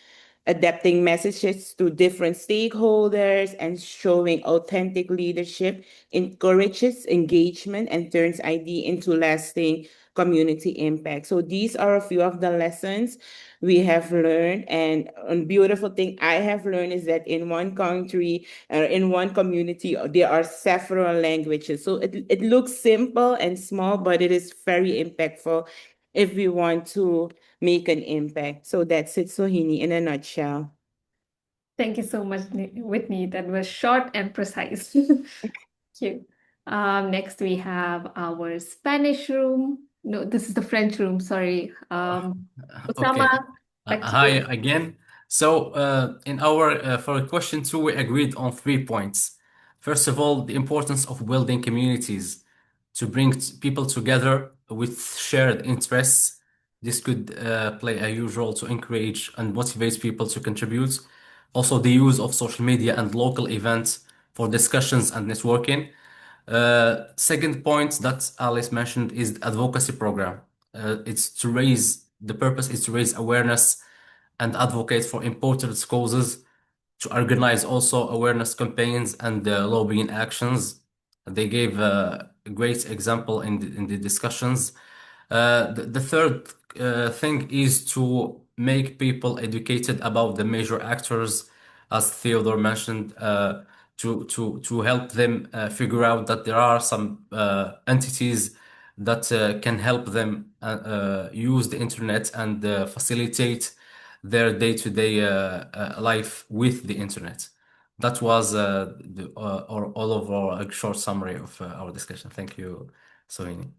Adapting messages to different stakeholders and showing authentic leadership encourages engagement and turns ID into lasting community impact. So these are a few of the lessons we have learned. And a beautiful thing I have learned is that in one country, in one community, there are several languages. So it looks simple and small, but it is very impactful if we want to make an impact. So that's it, Sohini, in a nutshell. Thank you so much, Whitney. That was short and precise. Thank you. Next, we have our Spanish room. No, this is the French room. Sorry. Okay. Osama, back to Hi you. again. So, in our for question 2, we agreed on 3 points. First of all, the importance of building communities to bring people together with shared interests. This could play a huge role to encourage and motivate people to contribute. Also, the use of social media and local events for discussions and networking. Second point that Alice mentioned is the advocacy program. The purpose is to raise awareness and advocate for important causes, to organize also awareness campaigns and lobbying actions. They gave a great example in the discussions. The third thing is to make people educated about the major actors, as Theodore mentioned, to help them figure out that there are some entities that can help them use the internet and facilitate their day-to-day life with the internet. That was all of our short summary of our discussion. Thank you, Sohini.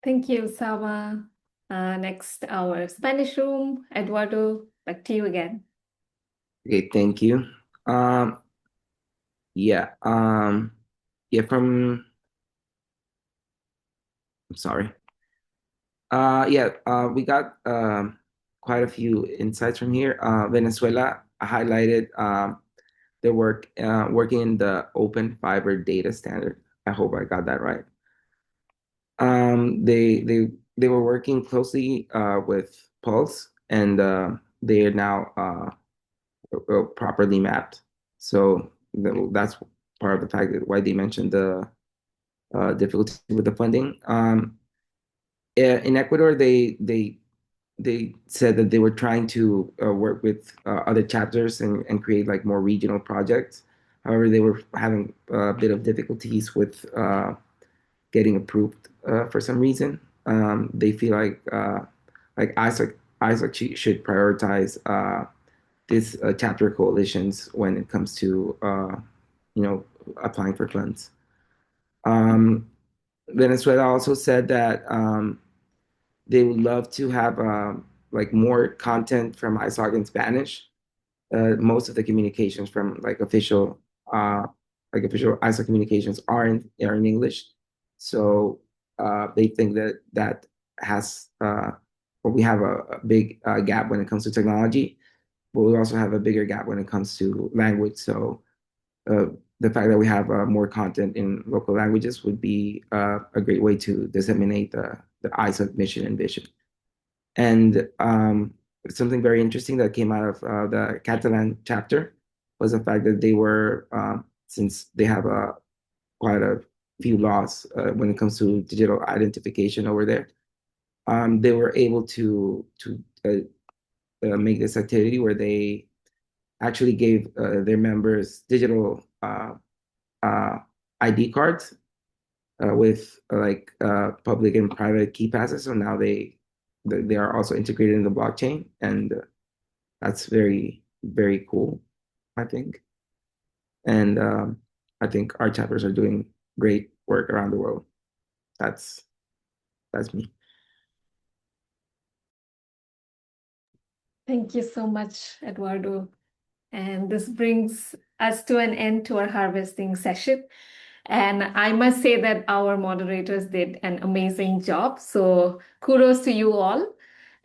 Thank you, Osama. Next, our Spanish room. Eduardo, back to you again. Okay, thank you. Yeah, I'm sorry. We got quite a few insights from here. Venezuela highlighted their work working in the Open Fiber Data Standard. I hope I got that right. They were working closely with Pulse, and they are now properly mapped. So that's part of the fact that why they mentioned the difficulty with the funding. In Ecuador, they said that they were trying to work with other chapters and create like more regional projects. However, they were having a bit of difficulties with getting approved for some reason. They feel like ISOC should prioritize these chapter coalitions when it comes to applying for funds. Venezuela also said that they would love to have like more content from ISOC in Spanish. Most of the communications from official ISOC communications are in English. So they think that has we have a big gap when it comes to technology, but we also have a bigger gap when it comes to language. So the fact that we have more content in local languages would be a great way to disseminate the ISOC mission and vision. And something very interesting that came out of the Catalan chapter was the fact that they were, since they have quite a few laws when it comes to digital identification over there, they were able to make this activity where they actually gave their members digital ID cards with public and private key passes. So now they are also integrated in the blockchain, and that's very, very cool, I think. And I think our chapters are doing great work around the world. That's me. Thank you so much, Eduardo. And this brings us to an end to our harvesting session. And I must say that our moderators did an amazing job. So kudos to you all.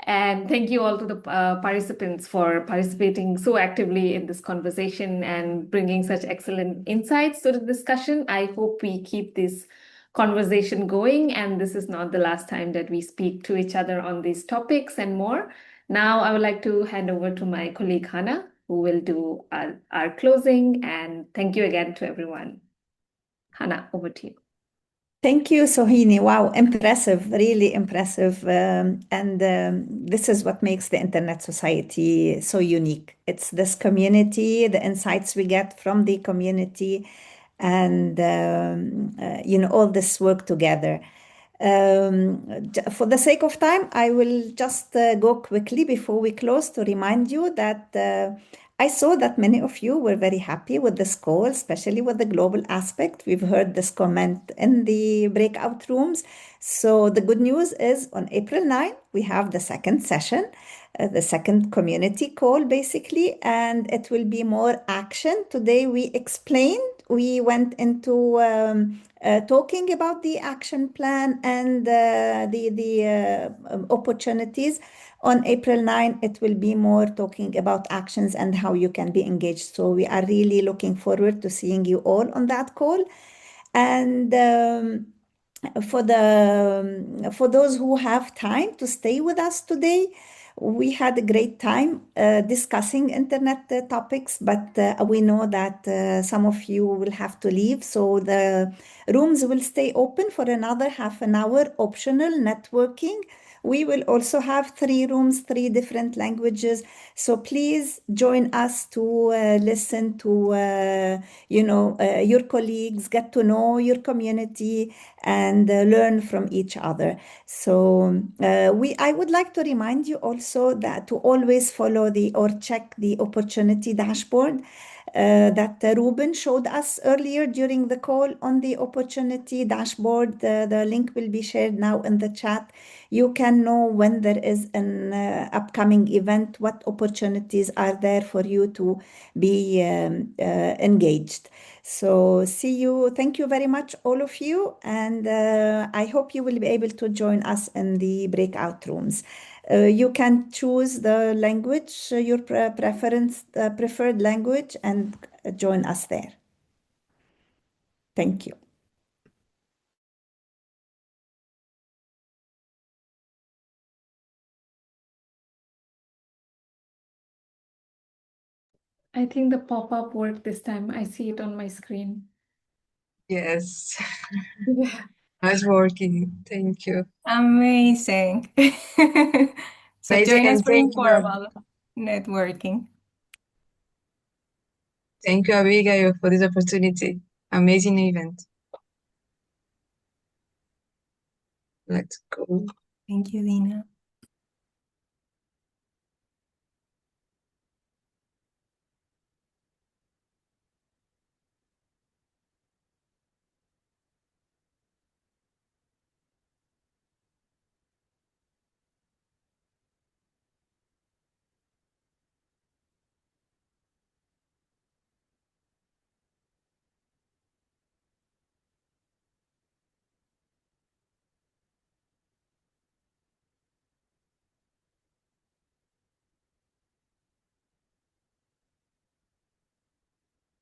And thank you all to the participants for participating so actively in this conversation and bringing such excellent insights to the discussion. I hope we keep this conversation going, and this is not the last time that we speak to each other on these topics and more. Now I would like to hand over to my colleague Hannah, who will do our closing, and thank you again to everyone. Hannah, over to you. Thank you, Sohini. Wow, impressive, really impressive. This is what makes the Internet Society so unique. It's this community, the insights we get from the community, and all this work together. For the sake of time, I will just go quickly before we close to remind you that I saw that many of you were very happy with this call, especially with the global aspect. We've heard this comment in the breakout rooms. So the good news is on April 9, we have the second session, the second community call, basically, and it will be more action. Today we went into talking about the action plan and the opportunities. On April 9, it will be more talking about actions and how you can be engaged. So we are really looking forward to seeing you all on that call. And for those who have time to stay with us today, we had a great time discussing internet topics, but we know that some of you will have to leave. So the rooms will stay open for another half an hour, optional networking. We will also have 3 rooms, 3 different languages. So please join us to listen to, your colleagues, get to know your community, and learn from each other. So I would like to remind you also that to always follow or check the opportunity dashboard that Ruben showed us earlier during the call on the opportunity dashboard. The link will be shared now in the chat. You can know when there is an upcoming event, what opportunities are there for you to be engaged. So see you. Thank you very much, all of you. And I hope you will be able to join us in the breakout rooms. You can choose the language, your preferred language, and join us there. Thank you. I think the pop-up worked this time. I see it on my screen. Yes, Yeah. it's working. Thank you. Amazing. So Amazing, join us and for informal networking. thank you, Abigail, for this opportunity. Amazing event. Let's go. Thank you, Dina.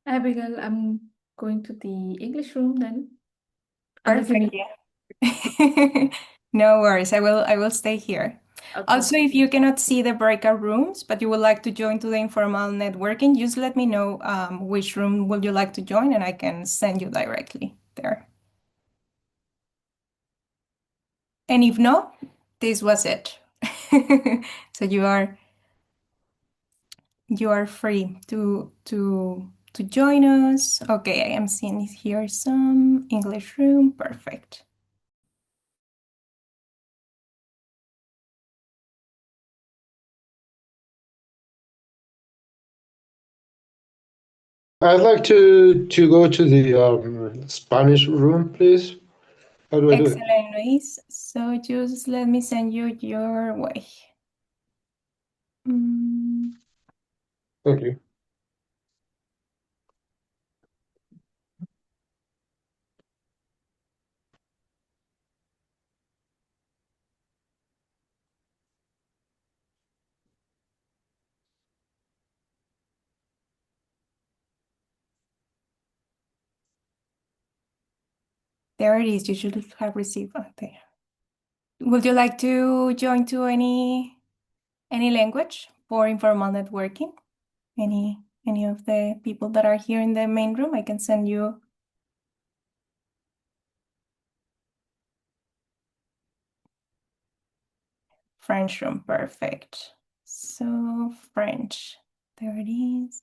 Abigail, I'm going to the English room then. Unless you Perfect. need- Yeah. No worries. I will stay here. Okay. Also, if you cannot see the breakout rooms, but you would like to join to the informal networking, just let me know which room would you like to join, and I can send you directly there. And if not, this was it. So you are free to join us. Okay, I am seeing here some English room. Perfect. I'd like to go to the Spanish room, please. How do I do it? Excellent, Luis. So just let me send you your way. Thank you. There it is. You should have received it there. Would you like to join to any language for informal networking? Any of the people that are here in the main room, I can send you. French room, perfect. So French, there it is.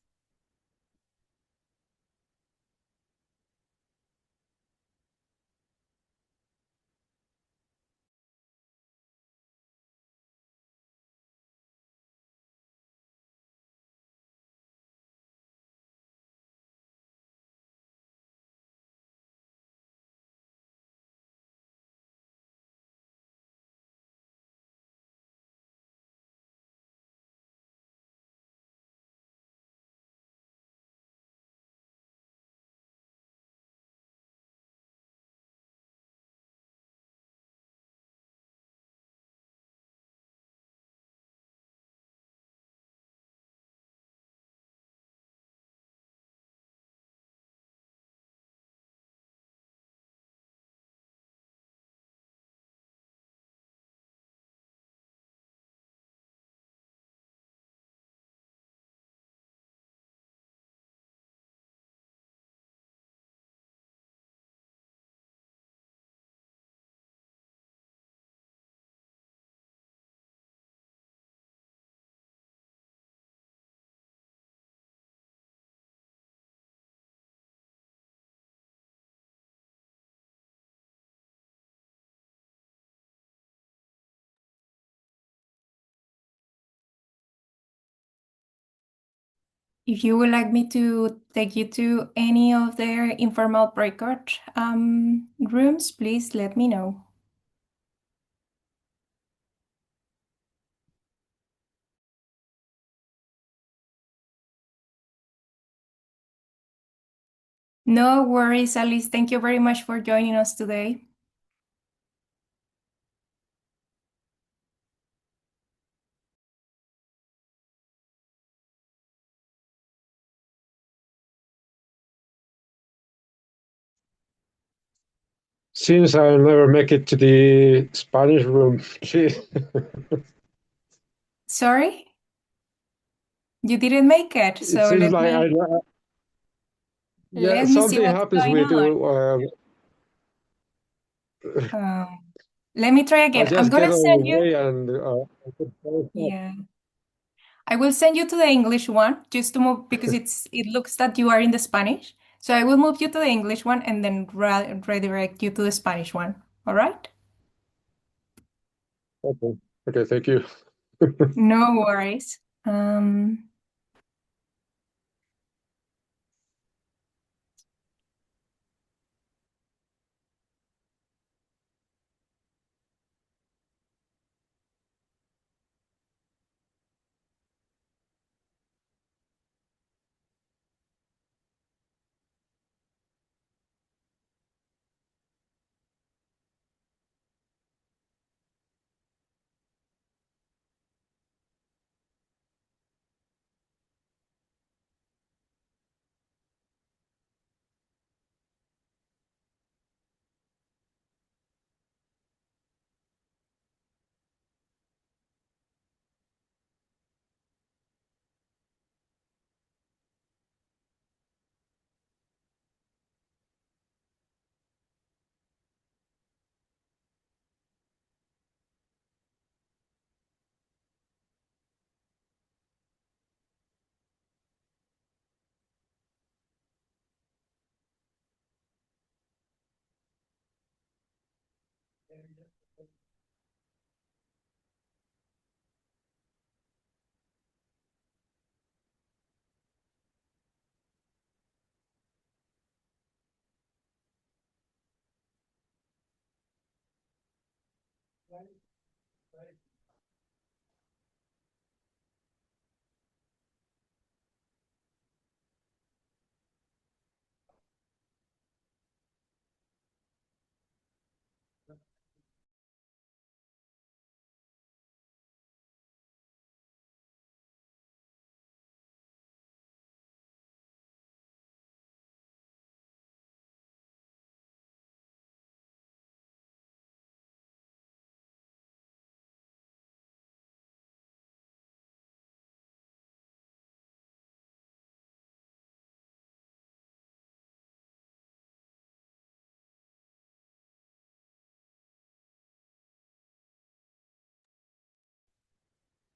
If you would like me to take you to any of their informal breakout rooms, please let me know. No worries, Alice. Thank you very much for joining us today. Since I never make it to the Spanish room, please. Sorry? You didn't make it, It so seems let like me yeah, let me see something what's happens going with on. Let me try I again. I'm just get gonna on the send you, way and yeah. I will send you to the English one just to move because it looks that you are in the Spanish. So I will move you to the English one and then redirect you to the Spanish one. All right? okay. Okay, thank you. No worries.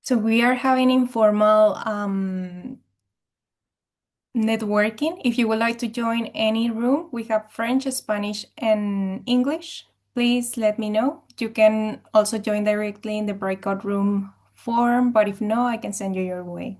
So we are having informal networking. If you would like to join any room, we have French, Spanish, and English. Please let me know. You can also join directly in the breakout room form, but if no, I can send you your way.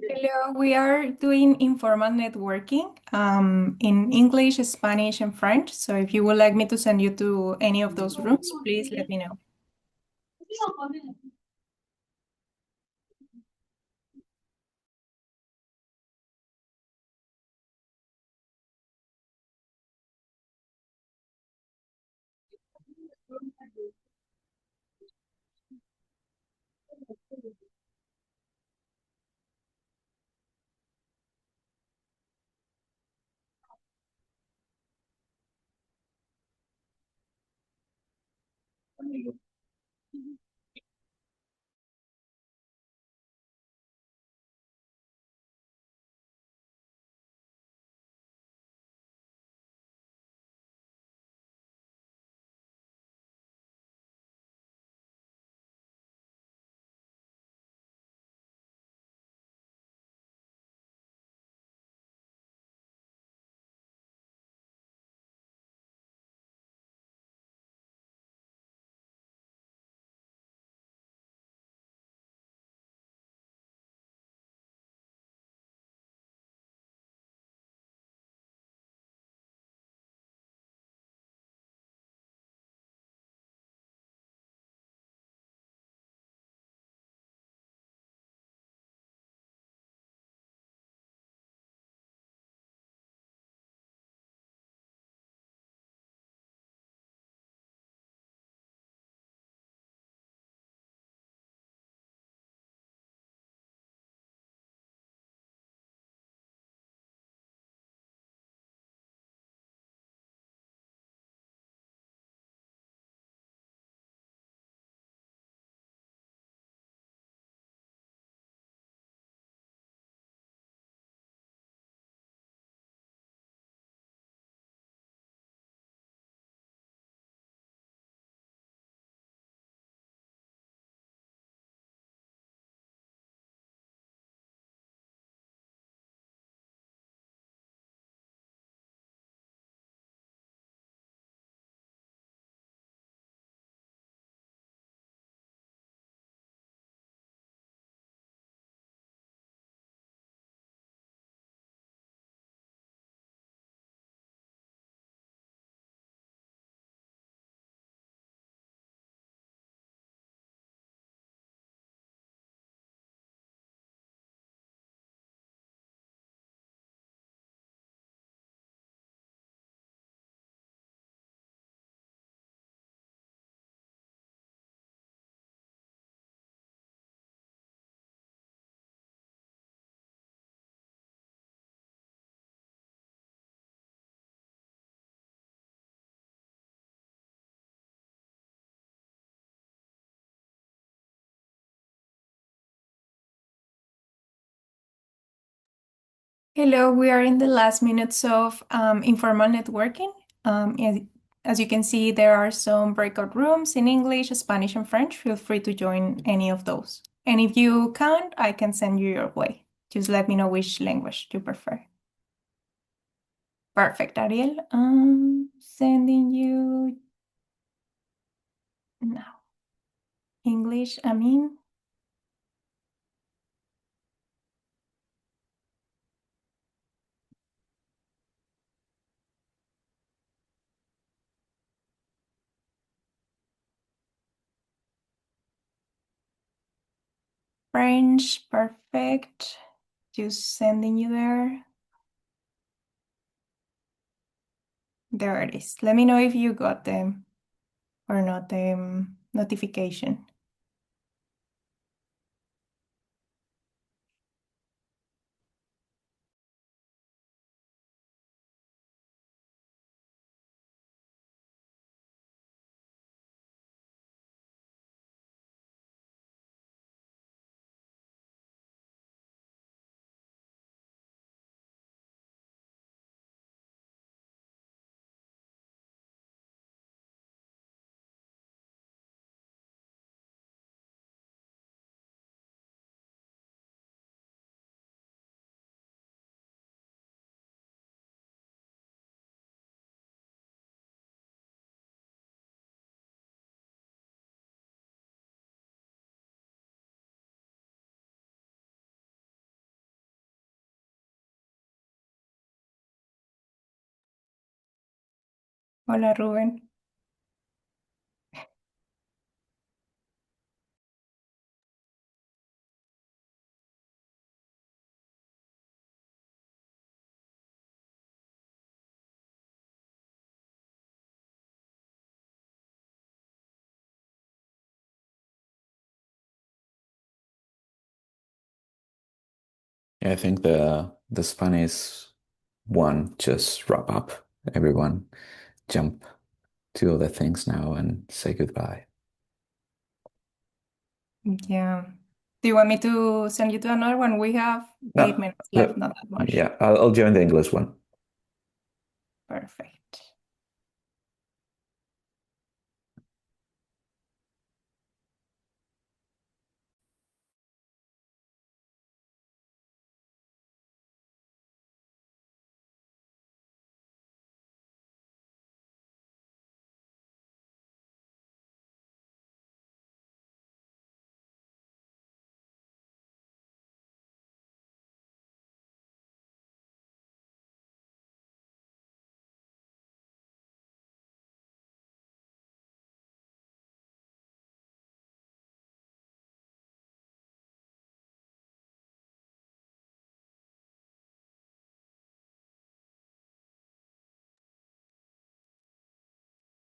Hello, we are doing informal networking in English, Spanish, and French. So if you would like me to send you to any of those rooms, please let me know. Hello, we are in the last minutes of informal networking. As you can see, there are some breakout rooms in English, Spanish, and French. Feel free to join any of those. And if you can't, I can send you your way. Just let me know which language you prefer. Perfect, Ariel. Sending you now. English, Amin. French, perfect. Just sending you there. There it is. Let me know if you got them or not the notification. Hola, Rubén. Yeah, I think the Spanish one just wrap up. Everyone jump to other things now and say goodbye. Yeah. Do you want me to send you to another one? We have No, 8 minutes left, no, not that much. yeah, I'll join the English one. Perfect.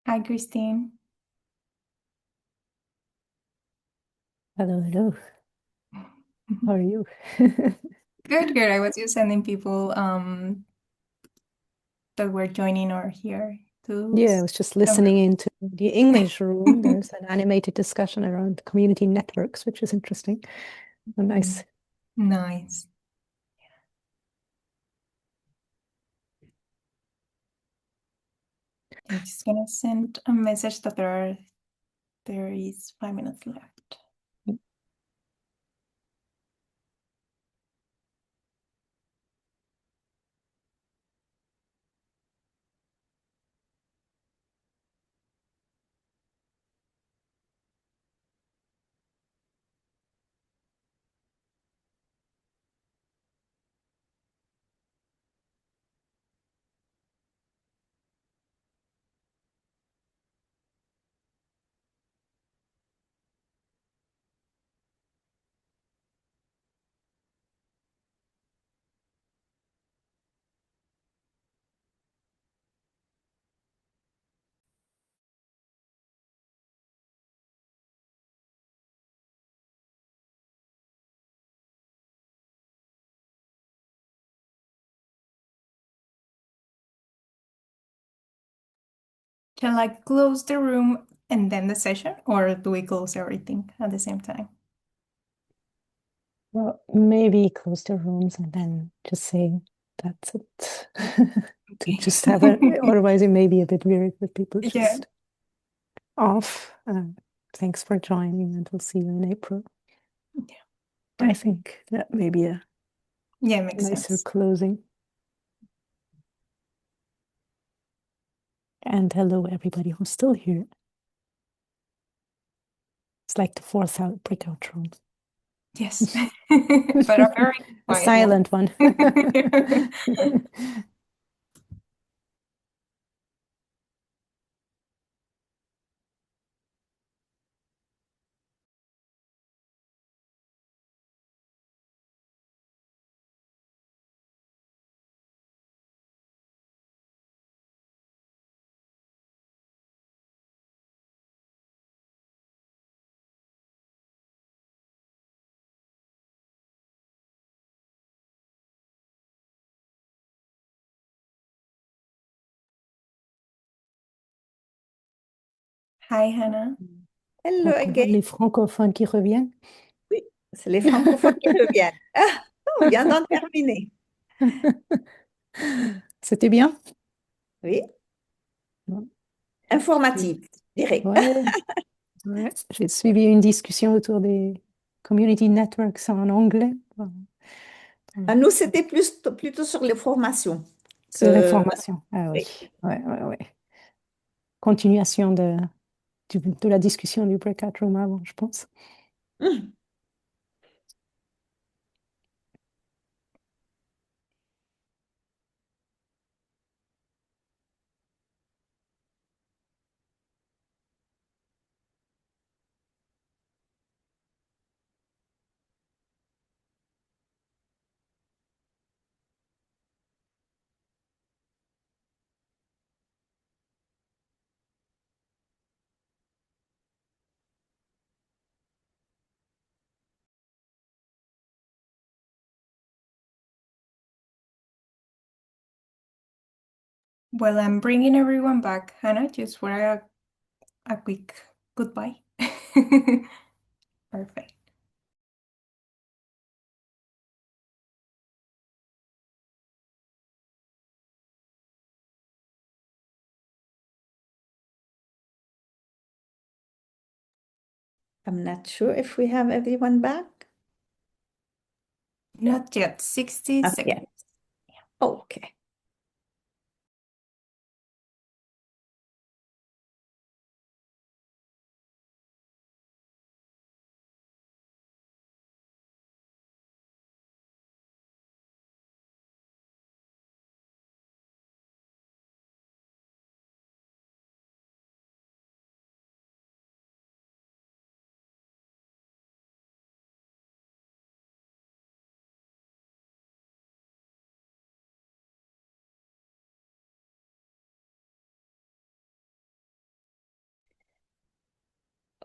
Hi, Christine. Hello, hello. How are you? Good, good. I was just sending people that were joining or here to Yeah, I was just listening into the English room. There's an animated discussion around community networks, which is interesting. Nice. Nice. I'm just gonna send a message that there is 5 minutes left. Shall I close the room and then the session, or do we close everything at the same time? Well, maybe close the rooms and then just say that's it. To just have it. Otherwise, it may be a bit weird with people Yeah. just off. Thanks for joining, and we'll see you in April. I think that may be a Yeah, makes nicer sense. closing. And hello, everybody who's still here. It's like the fourth breakout room. Yes, but a very A quiet silent one. Hi, Hannah. Hello Donc, on voit again. les francophones qui reviennent. Oui, c'est les francophones qui reviennent. Ah, on vient d'en terminer. C'était bien? Oui, Ouais. informative, je dirais. Ouais. J'ai suivi une discussion autour des community networks en anglais. À nous, c'était plutôt sur les formations. Sur les que- formations. Ah oui. Ouais. Continuation de la discussion du breakout room avant, je pense. Hum. Well, I'm bringing everyone back. Hannah, just for a quick goodbye. Perfect. I'm not sure if we have everyone back. Not yet. 60 Not seconds. yet. Okay.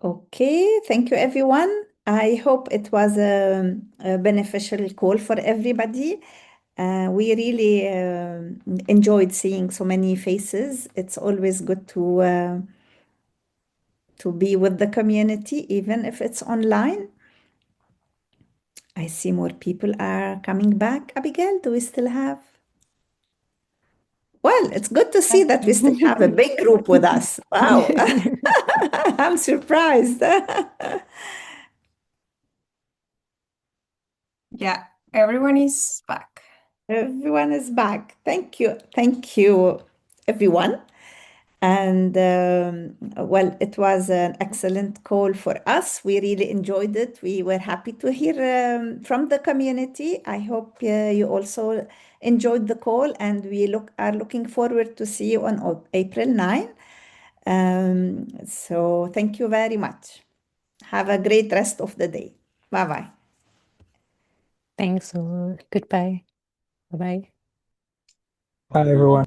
Okay, thank you, everyone. I hope it was a beneficial call for everybody. We really enjoyed seeing so many faces. It's always good to be with the community, even if it's online. I see more people are coming back. Abigail, do we still have? Well, it's good to see that we still have a big group with us. Wow. I'm surprised. Yeah, everyone is back. Everyone is back. Thank you. Thank you, everyone. And well, it was an excellent call for us. We really enjoyed it. We were happy to hear from the community. I hope you also enjoyed the call, and we are looking forward to see you on April 9. So thank you very much. Have a great rest of the day. Bye-bye. Thanks, or goodbye. Bye-bye. Hi, everyone.